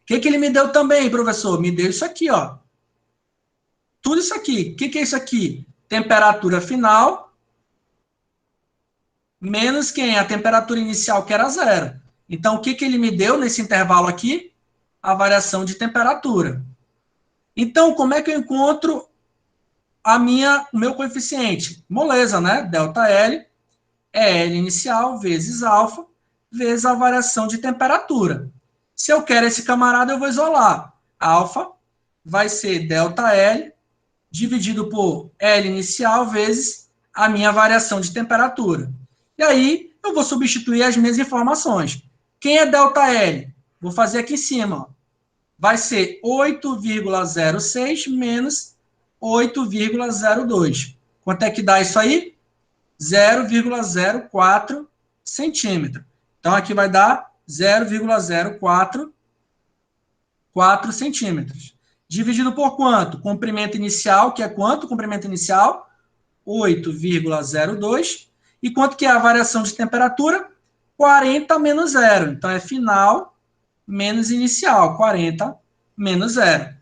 O que ele me deu também, professor? Me deu isso aqui, ó. Tudo isso aqui. O que é isso aqui? Temperatura final menos quem? A temperatura inicial, que era 0. Então, o que ele me deu nesse intervalo aqui? A variação de temperatura. Então, como é que eu encontro o meu coeficiente? Moleza, né? Delta L é L inicial vezes alfa vezes a variação de temperatura. Se eu quero esse camarada, eu vou isolar. Alfa vai ser delta L dividido por L inicial vezes a minha variação de temperatura. E aí, eu vou substituir as minhas informações. Quem é delta L? Vou fazer aqui em cima, ó. Vai ser 8,06 menos 8,02. Quanto é que dá isso aí? 0,04 centímetro. Então, aqui vai dar 0,044 centímetros. Dividido por quanto? Comprimento inicial, que é quanto? Comprimento inicial? 8,02. E quanto que é a variação de temperatura? 40 menos 0. Então, é final menos inicial. 40 menos 0.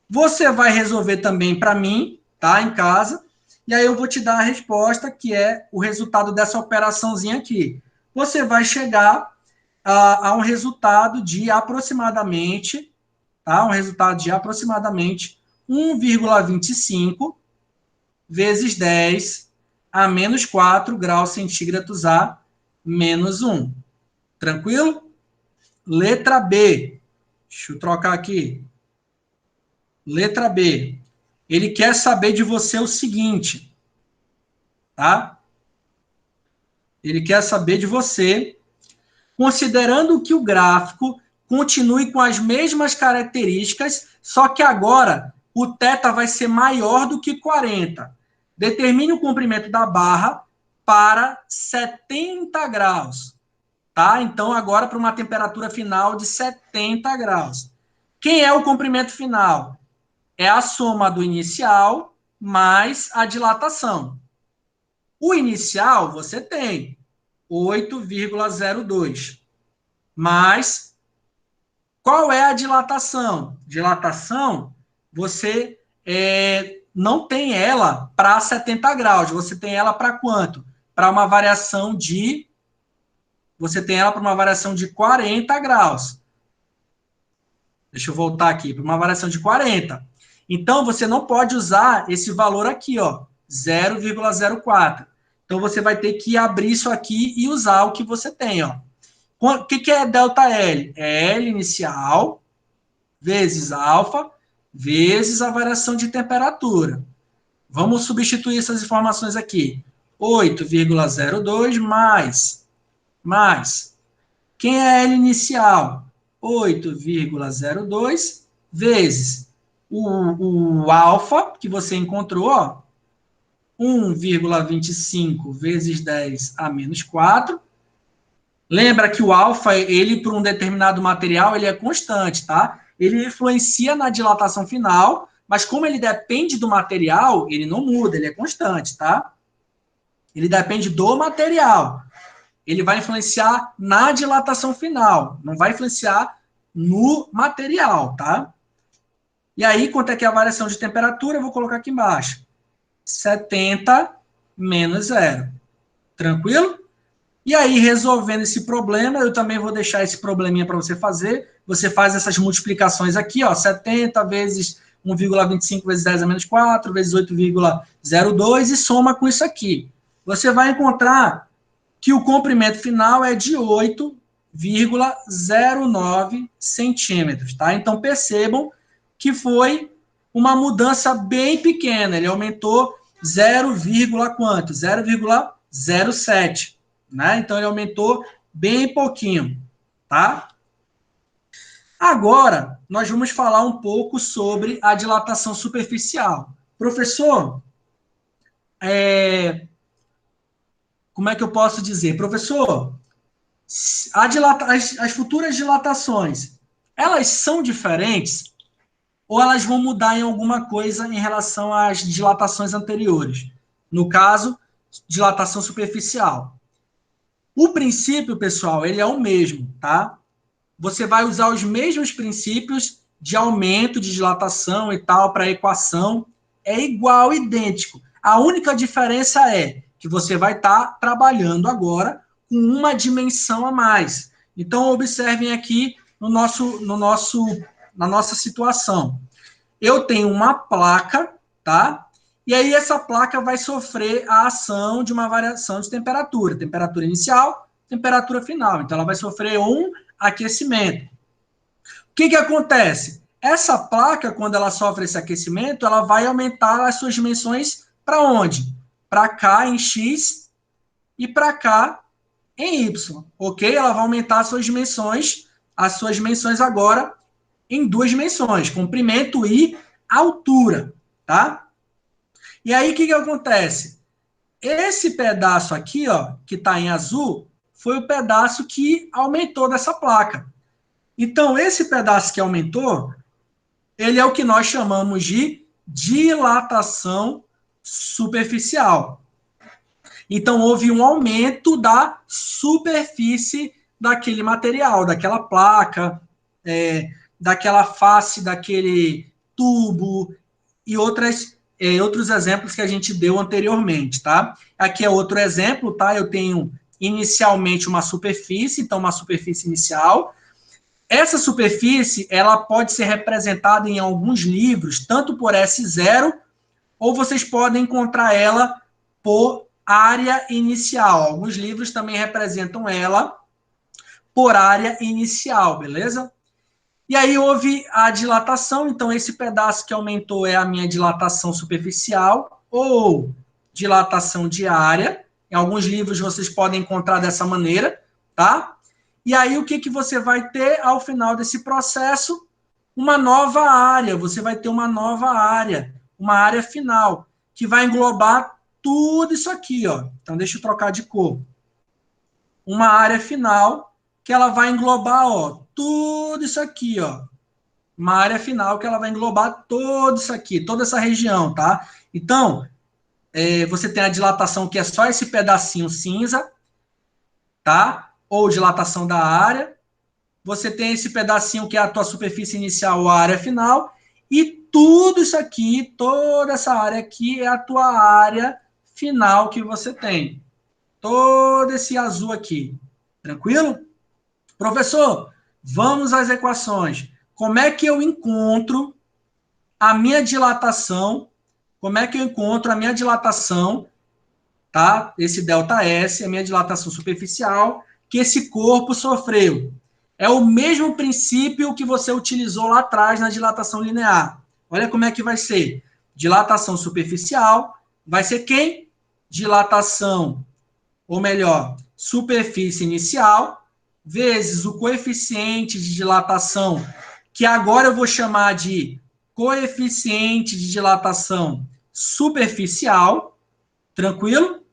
Você vai resolver também para mim, tá? Em casa. E aí eu vou te dar a resposta, que é o resultado dessa operaçãozinha aqui. Você vai chegar a um resultado de aproximadamente, tá? Um resultado de aproximadamente 1,25 vezes 10 a menos 4 graus centígrados a menos 1. Tranquilo? Letra B. Deixa eu trocar aqui. Letra B. Ele quer saber de você o seguinte, tá? Ele quer saber de você, considerando que o gráfico continue com as mesmas características, só que agora o θ vai ser maior do que 40. Determine o comprimento da barra para 70 graus. Tá? Então, agora para uma temperatura final de 70 graus. Quem é o comprimento final? É a soma do inicial mais a dilatação. O inicial você tem 8,02. Mas qual é a dilatação? Dilatação, você não tem ela para 70 graus. Você tem ela para quanto? Para uma variação de... Você tem ela para uma variação de 40 graus. Deixa eu voltar aqui. Para uma variação de 40. Então, você não pode usar esse valor aqui, ó, 0,04. Então, você vai ter que abrir isso aqui e usar o que você tem, ó. O que é ΔL? É L inicial vezes alfa vezes a variação de temperatura. Vamos substituir essas informações aqui. 8,02 mais. Quem é L inicial? 8,02 vezes o alfa, que você encontrou, ó, 1,25 vezes 10 a menos 4. Lembra que o alfa, ele, para um determinado material, ele é constante, tá? Ele influencia na dilatação final, mas como ele depende do material, ele não muda, ele é constante, tá? Ele depende do material. Ele vai influenciar na dilatação final, não vai influenciar no material, tá? E aí, quanto é que é a variação de temperatura? Eu vou colocar aqui embaixo. 70 menos 0. Tranquilo? E aí, resolvendo esse problema, eu também vou deixar esse probleminha para você fazer. Você faz essas multiplicações aqui, ó, 70 vezes 1,25 vezes 10 a menos 4, vezes 8,02, e soma com isso aqui. Você vai encontrar que o comprimento final é de 8,09 centímetros, tá? Então, percebam que foi uma mudança bem pequena. Ele aumentou 0, quanto? 0,07, né? Então, ele aumentou bem pouquinho, tá? Agora, nós vamos falar um pouco sobre a dilatação superficial. Professor, como é que eu posso dizer? Professor, as futuras dilatações, elas são diferentes ou elas vão mudar em alguma coisa em relação às dilatações anteriores? No caso, dilatação superficial. O princípio, pessoal, ele é o mesmo, tá? Você vai usar os mesmos princípios de aumento, de dilatação e tal para a equação. É igual, idêntico. A única diferença é que você vai estar trabalhando agora com uma dimensão a mais. Então, observem aqui na nossa situação. Eu tenho uma placa, tá? E aí essa placa vai sofrer a ação de uma variação de temperatura. Temperatura inicial, temperatura final. Então, ela vai sofrer um aquecimento. O que acontece? Essa placa, quando ela sofre esse aquecimento, ela vai aumentar as suas dimensões para onde? Para cá em X e para cá em Y, ok? Ela vai aumentar as suas dimensões agora em duas dimensões, comprimento e altura, tá? E aí, o que acontece? Esse pedaço aqui, ó, que está em azul, foi o pedaço que aumentou dessa placa. Então, esse pedaço que aumentou, ele é o que nós chamamos de dilatação superficial. Então, houve um aumento da superfície daquele material, daquela placa, daquela face, daquele tubo e outros exemplos que a gente deu anteriormente, tá? Aqui é outro exemplo, tá? Eu tenho inicialmente uma superfície, então uma superfície inicial. Essa superfície, ela pode ser representada em alguns livros, tanto por S0, ou vocês podem encontrar ela por área inicial. Alguns livros também representam ela por área inicial, beleza? E aí houve a dilatação, então esse pedaço que aumentou é a minha dilatação superficial ou dilatação de área. Em alguns livros vocês podem encontrar dessa maneira, tá? E aí o que você vai ter ao final desse processo? Uma nova área, você vai ter uma nova área, uma área final, que vai englobar tudo isso aqui, ó. Então deixa eu trocar de cor. Uma área final que ela vai englobar, ó, tudo isso aqui, ó. Uma área final que ela vai englobar todo isso aqui, toda essa região, tá? Então, você tem a dilatação que é só esse pedacinho cinza, tá? Ou dilatação da área. Você tem esse pedacinho que é a tua superfície inicial ou a área final. E tudo isso aqui, toda essa área aqui é a tua área final que você tem. Todo esse azul aqui. Tranquilo? Professor, vamos às equações. Como é que eu encontro a minha dilatação? Como é que eu encontro a minha dilatação, tá? Esse ΔS, a minha dilatação superficial, que esse corpo sofreu. É o mesmo princípio que você utilizou lá atrás na dilatação linear. Olha como é que vai ser. Dilatação superficial vai ser quem? Dilatação, ou melhor, superfície inicial, vezes o coeficiente de dilatação, que agora eu vou chamar de coeficiente de dilatação superficial, tranquilo?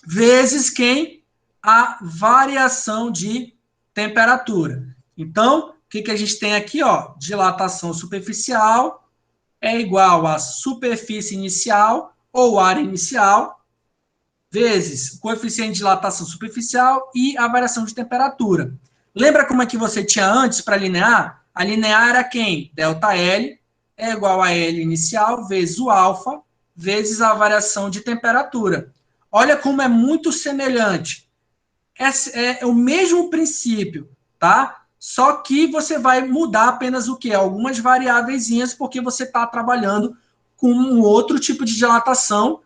Vezes quem? A variação de temperatura. Então, o que a gente tem aqui? Ó, dilatação superficial é igual a superfície inicial ou área inicial, vezes o coeficiente de dilatação superficial e a variação de temperatura. Lembra como é que você tinha antes para linear? A linear era quem? ΔL é igual a L inicial vezes o alfa vezes a variação de temperatura. Olha como é muito semelhante. É o mesmo princípio, tá? Só que você vai mudar apenas o quê? Algumas variáveis, porque você está trabalhando com um outro tipo de dilatação,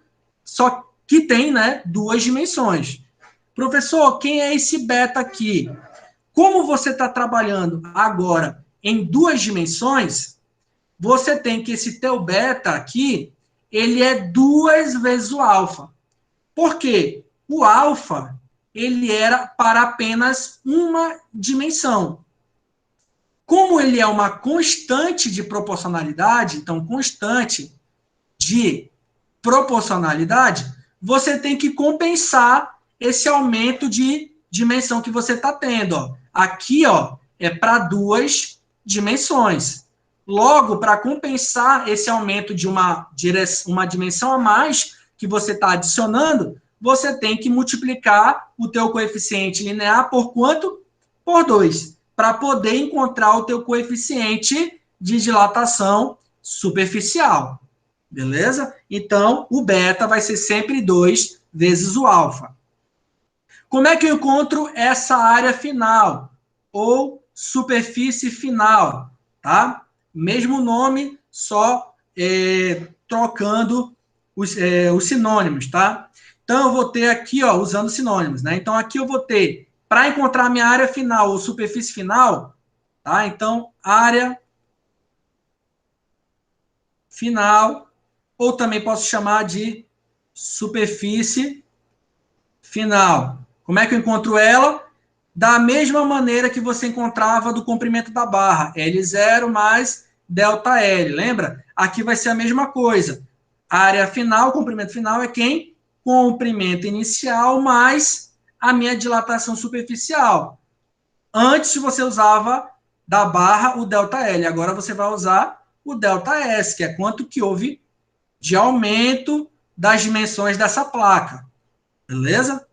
só que tem, né, duas dimensões. Professor, quem é esse beta aqui? Como você está trabalhando agora em duas dimensões, você tem que esse teu beta aqui, ele é 2 vezes o alfa. Por quê? O alfa, ele era para apenas uma dimensão. Como ele é uma constante de proporcionalidade, então constante de proporcionalidade, você tem que compensar esse aumento de dimensão que você está tendo. Ó. Aqui, ó, é para duas dimensões. Logo, para compensar esse aumento de uma dimensão a mais que você está adicionando, você tem que multiplicar o teu coeficiente linear por quanto? Por 2, para poder encontrar o teu coeficiente de dilatação superficial. Beleza? Então, o beta vai ser sempre 2 vezes o alfa. Como é que eu encontro essa área final? Ou superfície final, tá? Mesmo nome, só trocando os sinônimos, tá? Então, eu vou ter aqui, ó, usando sinônimos, né? Então, aqui eu vou ter, para encontrar minha área final ou superfície final, tá? Então, área final, ou também posso chamar de superfície final. Como é que eu encontro ela? Da mesma maneira que você encontrava do comprimento da barra, L0 mais ΔL, lembra? Aqui vai ser a mesma coisa. A área final, o comprimento final é quem? Comprimento inicial mais a minha dilatação superficial. Antes você usava da barra o ΔL, agora você vai usar o ΔS, que é quanto que houve de aumento das dimensões dessa placa. Beleza?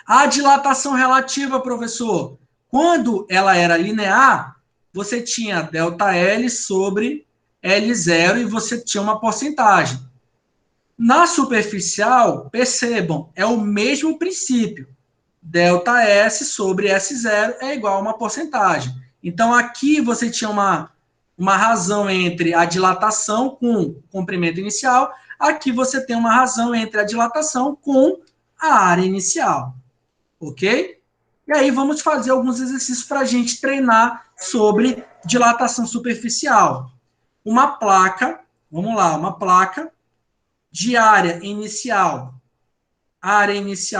A dilatação relativa, professor, quando ela era linear, você tinha ΔL sobre L0 e você tinha uma porcentagem. Na superficial, percebam, é o mesmo princípio. ΔS sobre S0 é igual a uma porcentagem. Então, aqui você tinha uma uma razão entre a dilatação com o comprimento inicial, aqui você tem uma razão entre a dilatação com a área inicial, ok? E aí vamos fazer alguns exercícios para a gente treinar sobre dilatação superficial. Uma placa, vamos lá, uma placa de área inicial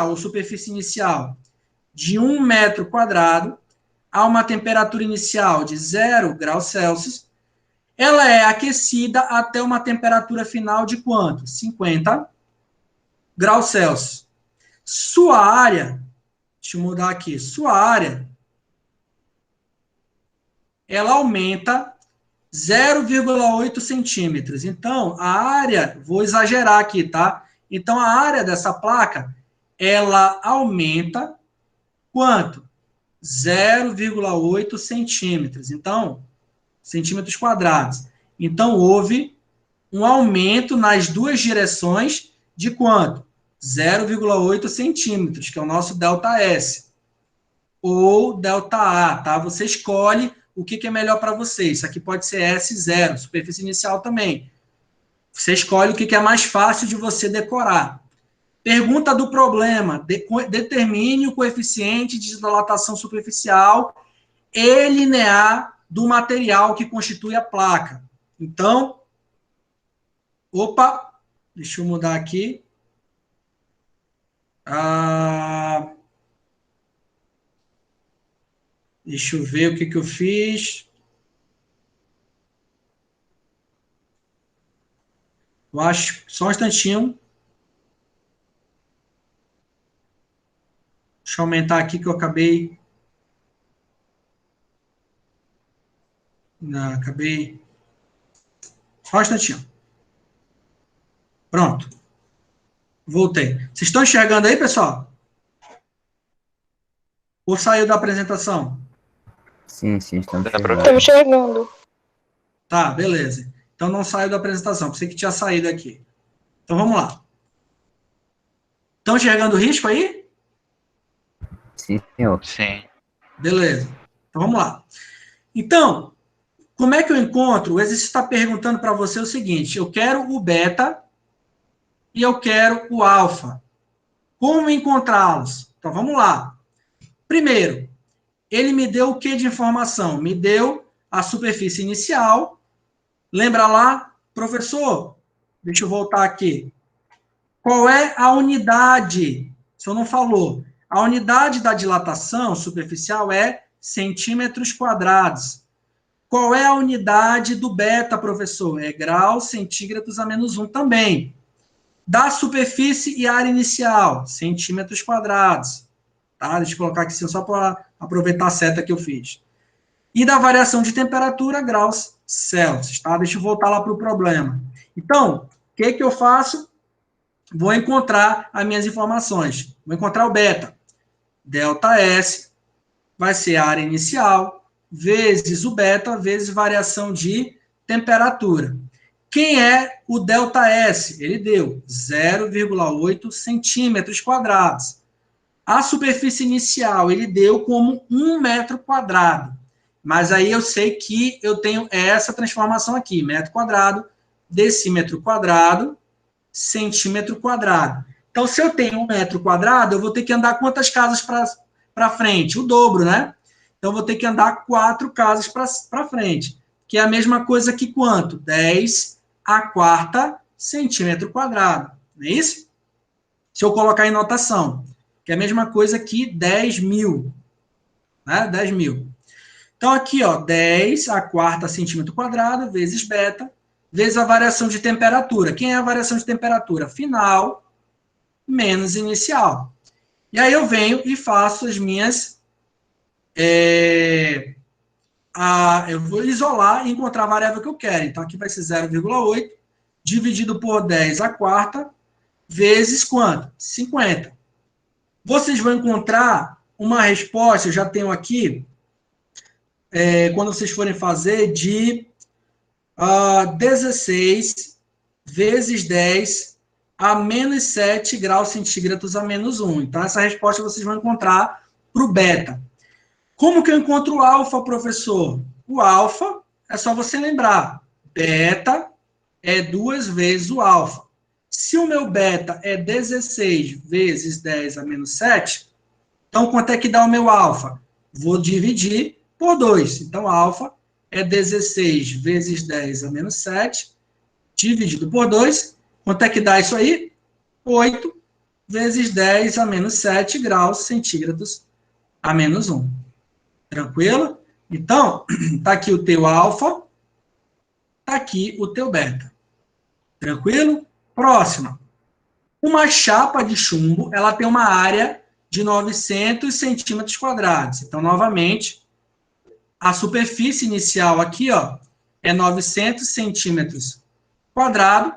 ou superfície inicial de 1 metro quadrado a uma temperatura inicial de 0 graus Celsius, ela é aquecida até uma temperatura final de quanto? 50 graus Celsius. Sua área, deixa eu mudar aqui, sua área, ela aumenta 0,8 centímetros. Então, a área, vou exagerar aqui, tá? Então, a área dessa placa, ela aumenta quanto? 0,8 centímetros. Então, centímetros quadrados. Então, houve um aumento nas duas direções de quanto? 0,8 centímetros, que é o nosso ΔS. Ou ΔA, tá? Você escolhe o que é melhor para você. Isso aqui pode ser S0, superfície inicial também. Você escolhe o que é mais fácil de você decorar. Pergunta do problema. Determine o coeficiente de dilatação superficial e linear do material que constitui a placa. Então, opa, deixa eu mudar aqui. Deixa eu ver o que eu fiz. Eu acho, só um instantinho. Deixa eu aumentar aqui que eu acabei... Não, acabei... Só um instantinho. Pronto. Voltei. Vocês estão enxergando aí, pessoal? Ou saiu da apresentação? Sim, estamos Estamos enxergando. Tá, beleza. Então não saiu da apresentação. Pensei que tinha saído aqui. Então vamos lá. Estão enxergando o risco aí? Sim, senhor. Sim. Beleza. Então vamos lá. Então, como é que eu encontro? O exercício está perguntando para você o seguinte: eu quero o beta e eu quero o alfa. Como encontrá-los? Então vamos lá. Primeiro, ele me deu o que de informação? Me deu a superfície inicial. Lembra lá, professor? Deixa eu voltar aqui. Qual é a unidade? O senhor não falou. A unidade da dilatação superficial é centímetros quadrados. Qual é a unidade do beta, professor? É graus centígrados a menos 1 também. Da superfície e área inicial, centímetros quadrados. Tá? Deixa eu colocar aqui só para aproveitar a seta que eu fiz. E da variação de temperatura, graus Celsius. Tá? Deixa eu voltar lá para o problema. Então, o que eu faço? Vou encontrar as minhas informações. Vou encontrar o beta. ΔS vai ser a área inicial, vezes o beta, vezes variação de temperatura. Quem é o ΔS? Ele deu 0,8 centímetros quadrados. A superfície inicial, ele deu como 1 metro quadrado. Mas aí eu sei que eu tenho essa transformação aqui, metro quadrado, decímetro quadrado, centímetro quadrado. Então, se eu tenho 1 metro quadrado, eu vou ter que andar quantas casas para frente? O dobro, né? Então, eu vou ter que andar 4 casas para frente, que é a mesma coisa que quanto? 10 a quarta centímetro quadrado. Não é isso? Se eu colocar em notação, que é a mesma coisa que 10 mil. Né? 10 mil. Então, aqui, ó, 10 a quarta centímetro quadrado, vezes beta, vezes a variação de temperatura. Quem é a variação de temperatura? Final menos inicial. E aí eu venho e faço as minhas... eu vou isolar e encontrar a variável que eu quero. Então, aqui vai ser 0,8 dividido por 10 a quarta, vezes quanto? 50. Vocês vão encontrar uma resposta, eu já tenho aqui, quando vocês forem fazer, de 16 vezes 10 a menos 7 graus centígrados a menos 1. Então, essa resposta vocês vão encontrar para o beta. Como que eu encontro o alfa, professor? O alfa é só você lembrar. Beta é 2 vezes o alfa. Se o meu beta é 16 vezes 10 a menos 7, então quanto é que dá o meu alfa? Vou dividir por 2. Então, alfa é 16 vezes 10 a menos 7, dividido por 2. Quanto é que dá isso aí? 8 vezes 10 a menos 7 graus centígrados a menos 1. Tranquilo? Então, está aqui o teu alfa, está aqui o teu beta. Tranquilo? Próxima. Uma chapa de chumbo, ela tem uma área de 900 centímetros quadrados. Então, novamente, a superfície inicial aqui, ó, é 900 centímetros quadrados.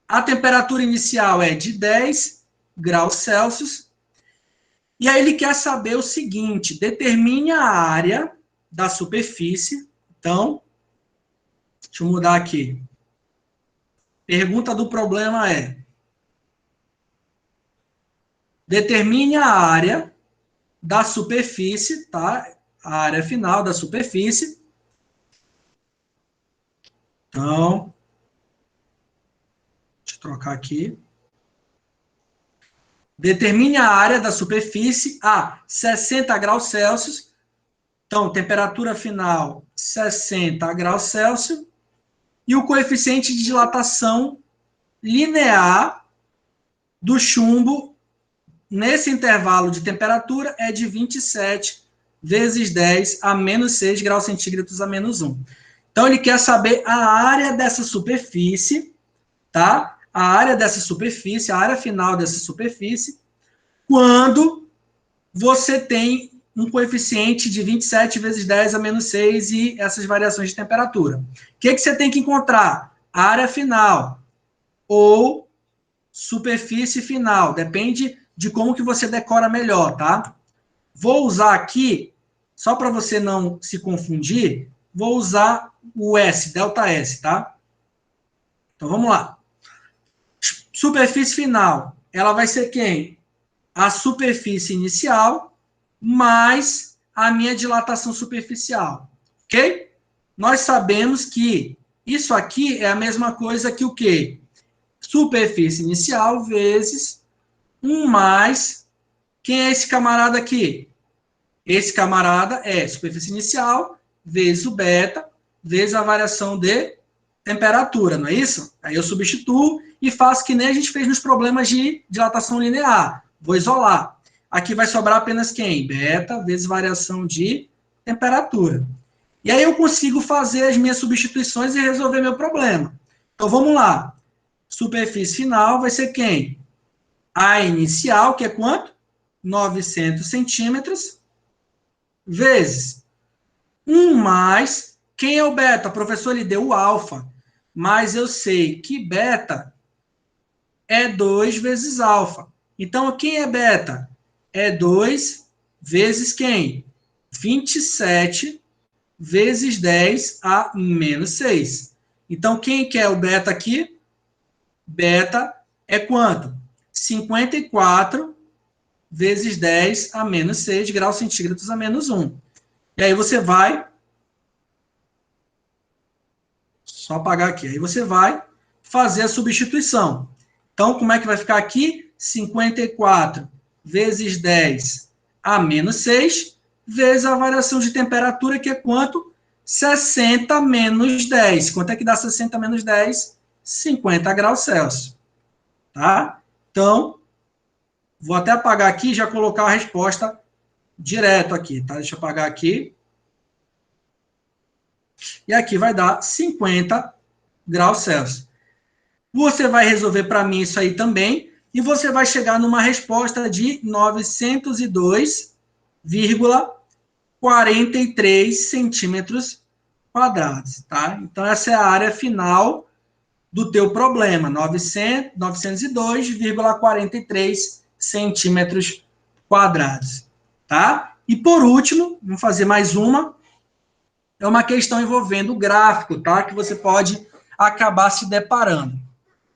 A temperatura inicial é de 10 graus Celsius. E aí ele quer saber o seguinte, determine a área da superfície. Então, deixa eu mudar aqui. Pergunta do problema é: determine a área da superfície, tá? A área final da superfície. Então, deixa eu trocar aqui. Determine a área da superfície a 60 graus Celsius. Então, temperatura final 60 graus Celsius. E o coeficiente de dilatação linear do chumbo nesse intervalo de temperatura é de 27 vezes 10 a menos 6 graus centígrados a menos 1. Então, ele quer saber a área dessa superfície, tá? A área dessa superfície, a área final dessa superfície, quando você tem um coeficiente de 27 vezes 10 a menos 6 e essas variações de temperatura. O que você tem que encontrar? Área final ou superfície final. Depende de como que você decora melhor, tá? Vou usar aqui, só para você não se confundir, vou usar o S, delta S, tá? Então, vamos lá. Superfície final, ela vai ser quem? A superfície inicial mais a minha dilatação superficial, ok? Nós sabemos que isso aqui é a mesma coisa que o quê? Superfície inicial vezes 1 mais... Quem é esse camarada aqui? Esse camarada é superfície inicial vezes o beta vezes a variação de temperatura, não é isso? Aí eu substituo e faço que nem a gente fez nos problemas de dilatação linear. Vou isolar. Aqui vai sobrar apenas quem? Beta vezes variação de temperatura. E aí eu consigo fazer as minhas substituições e resolver meu problema. Então, vamos lá. Superfície final vai ser quem? A inicial, que é quanto? 900 centímetros, vezes 1 mais... Quem é o beta? O professor lhe deu o alfa, mas eu sei que beta é 2 vezes alfa. Então, quem é beta? É 2 vezes quem? 27 vezes 10 a menos 6. Então, quem que é o beta aqui? Beta é quanto? 54 vezes 10 a menos 6 graus centígrados a menos 1. E aí você vai... Só apagar aqui. Aí você vai fazer a substituição. Então, como é que vai ficar aqui? 54 vezes 10 a menos 6, vezes a variação de temperatura, que é quanto? 60 menos 10. Quanto é que dá 60 menos 10? 50 graus Celsius. Tá? Então, vou até apagar aqui e já colocar a resposta direto aqui. Tá? Deixa eu apagar aqui. E aqui vai dar 50 graus Celsius. Você vai resolver para mim isso aí também, e você vai chegar numa resposta de 902,43 centímetros quadrados, tá? Então, essa é a área final do teu problema, 902,43 centímetros quadrados, tá? E, por último, vamos fazer mais uma. É uma questão envolvendo o gráfico, tá? Que você pode acabar se deparando,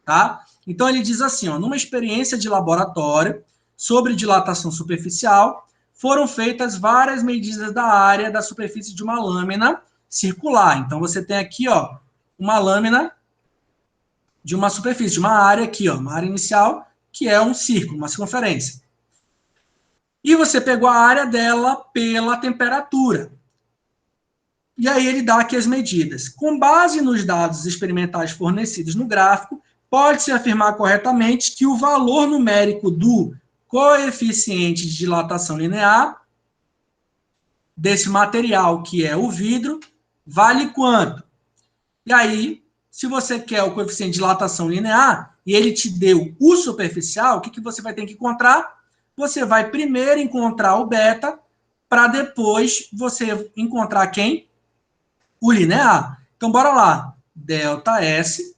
tá? Então, ele diz assim, ó, numa experiência de laboratório sobre dilatação superficial, foram feitas várias medidas da área da superfície de uma lâmina circular. Então, você tem aqui, ó, uma lâmina de uma superfície, de uma área aqui, ó, uma área inicial, que é um círculo, uma circunferência. E você pegou a área dela pela temperatura. E aí ele dá aqui as medidas. Com base nos dados experimentais fornecidos no gráfico, pode-se afirmar corretamente que o valor numérico do coeficiente de dilatação linear desse material, que é o vidro, vale quanto? E aí, se você quer o coeficiente de dilatação linear e ele te deu o superficial, o que você vai ter que encontrar? Você vai primeiro encontrar o beta, para depois você encontrar quem? O linear. Então, bora lá. ΔS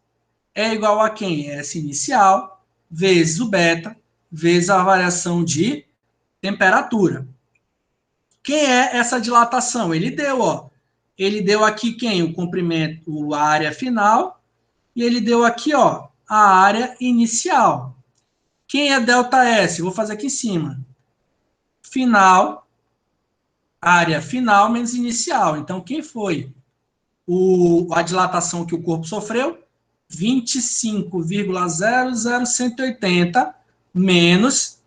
é igual a quem? S inicial, vezes o beta, vezes a variação de temperatura. Quem é essa dilatação? Ele deu, ó. Ele deu aqui quem? O comprimento, a área final, e ele deu aqui, ó, a área inicial. Quem é ΔS? Vou fazer aqui em cima. Final, área final menos inicial. Então, quem foi a dilatação que o corpo sofreu? 25,00180 menos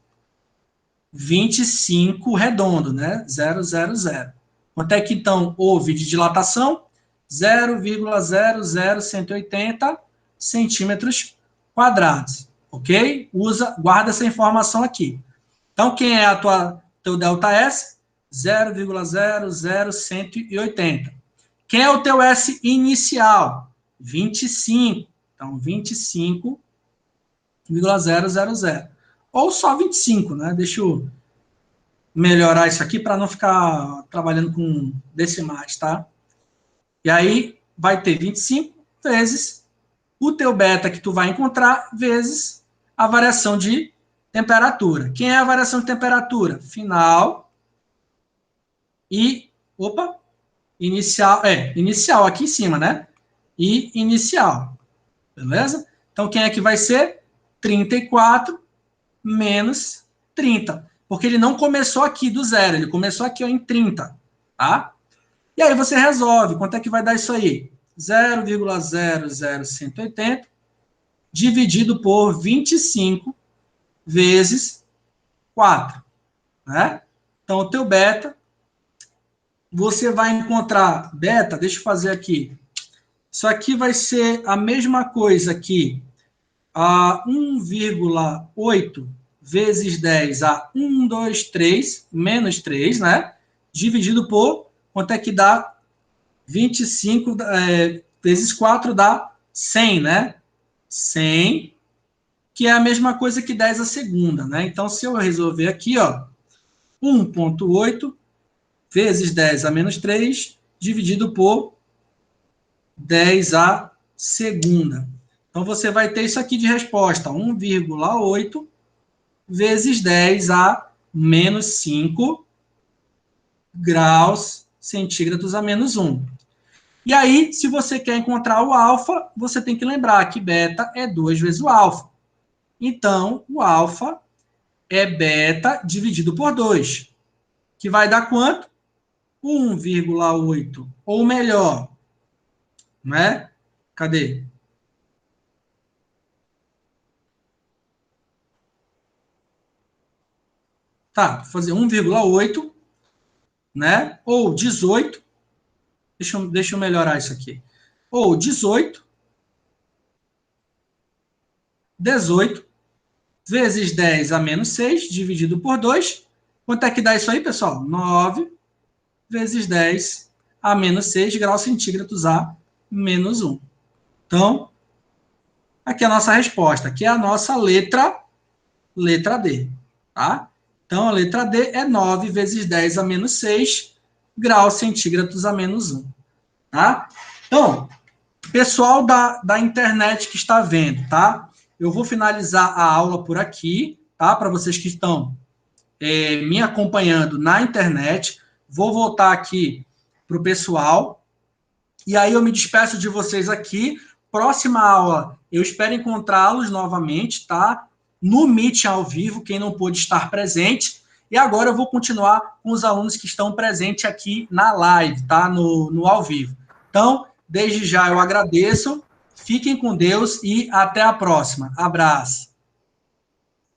25 redondo, né? 000. Quanto é que, então, houve de dilatação? 0,00180 centímetros quadrados, ok? Guarda essa informação aqui. Então, quem é teu ΔS? 0,00180. Quem é o teu S inicial? 25. Então, 25,000. Ou só 25, né? Deixa eu melhorar isso aqui para não ficar trabalhando com decimais, tá? E aí, vai ter 25 vezes o teu beta que tu vai encontrar, vezes a variação de temperatura. Quem é a variação de temperatura? Final e... Opa! Inicial aqui em cima, né? E inicial. Beleza? Então, quem é que vai ser? 34 menos 30. Porque ele não começou aqui do zero, ele começou aqui ó, em 30. Tá? E aí você resolve. Quanto é que vai dar isso aí? 0,00180 dividido por 25 vezes 4. Né? Então, o teu beta, você vai encontrar beta, deixa eu fazer aqui. Isso aqui vai ser a mesma coisa que a 1,8 vezes 10 a 123 menos 3, né? Dividido por, quanto é que dá? 25 vezes 4 dá 100, né? 100, que é a mesma coisa que 10 a segunda, né? Então, se eu resolver aqui, ó, 1,8 vezes 10 a menos 3, dividido por 10 a segunda. Então, você vai ter isso aqui de resposta, 1,8 vezes 10 a menos 5 graus centígrados a menos 1. E aí, se você quer encontrar o alfa, você tem que lembrar que beta é 2 vezes o alfa. Então, o alfa é beta dividido por 2, que vai dar quanto? 1,8, ou melhor, né? Cadê? Tá, vou fazer 1,8, né? Ou 18. Deixa eu melhorar isso aqui. Ou 18 vezes 10 a menos 6, dividido por 2. Quanto é que dá isso aí, pessoal? 9 vezes 10 a menos 6 graus centígrados a menos 1. Então, aqui é a nossa resposta. Aqui é a nossa letra D. Tá? Então, a letra D é 9 vezes 10 a menos 6 graus centígrados a menos 1. Tá? Então, pessoal da internet que está vendo, tá? Eu vou finalizar a aula por aqui, tá? Para vocês que estão me acompanhando na internet. Vou voltar aqui para o pessoal. E aí eu me despeço de vocês aqui. Próxima aula, eu espero encontrá-los novamente, tá? No Meet ao vivo, quem não pôde estar presente. E agora eu vou continuar com os alunos que estão presentes aqui na live, tá? No ao vivo. Então, desde já eu agradeço, fiquem com Deus e até a próxima. Abraço.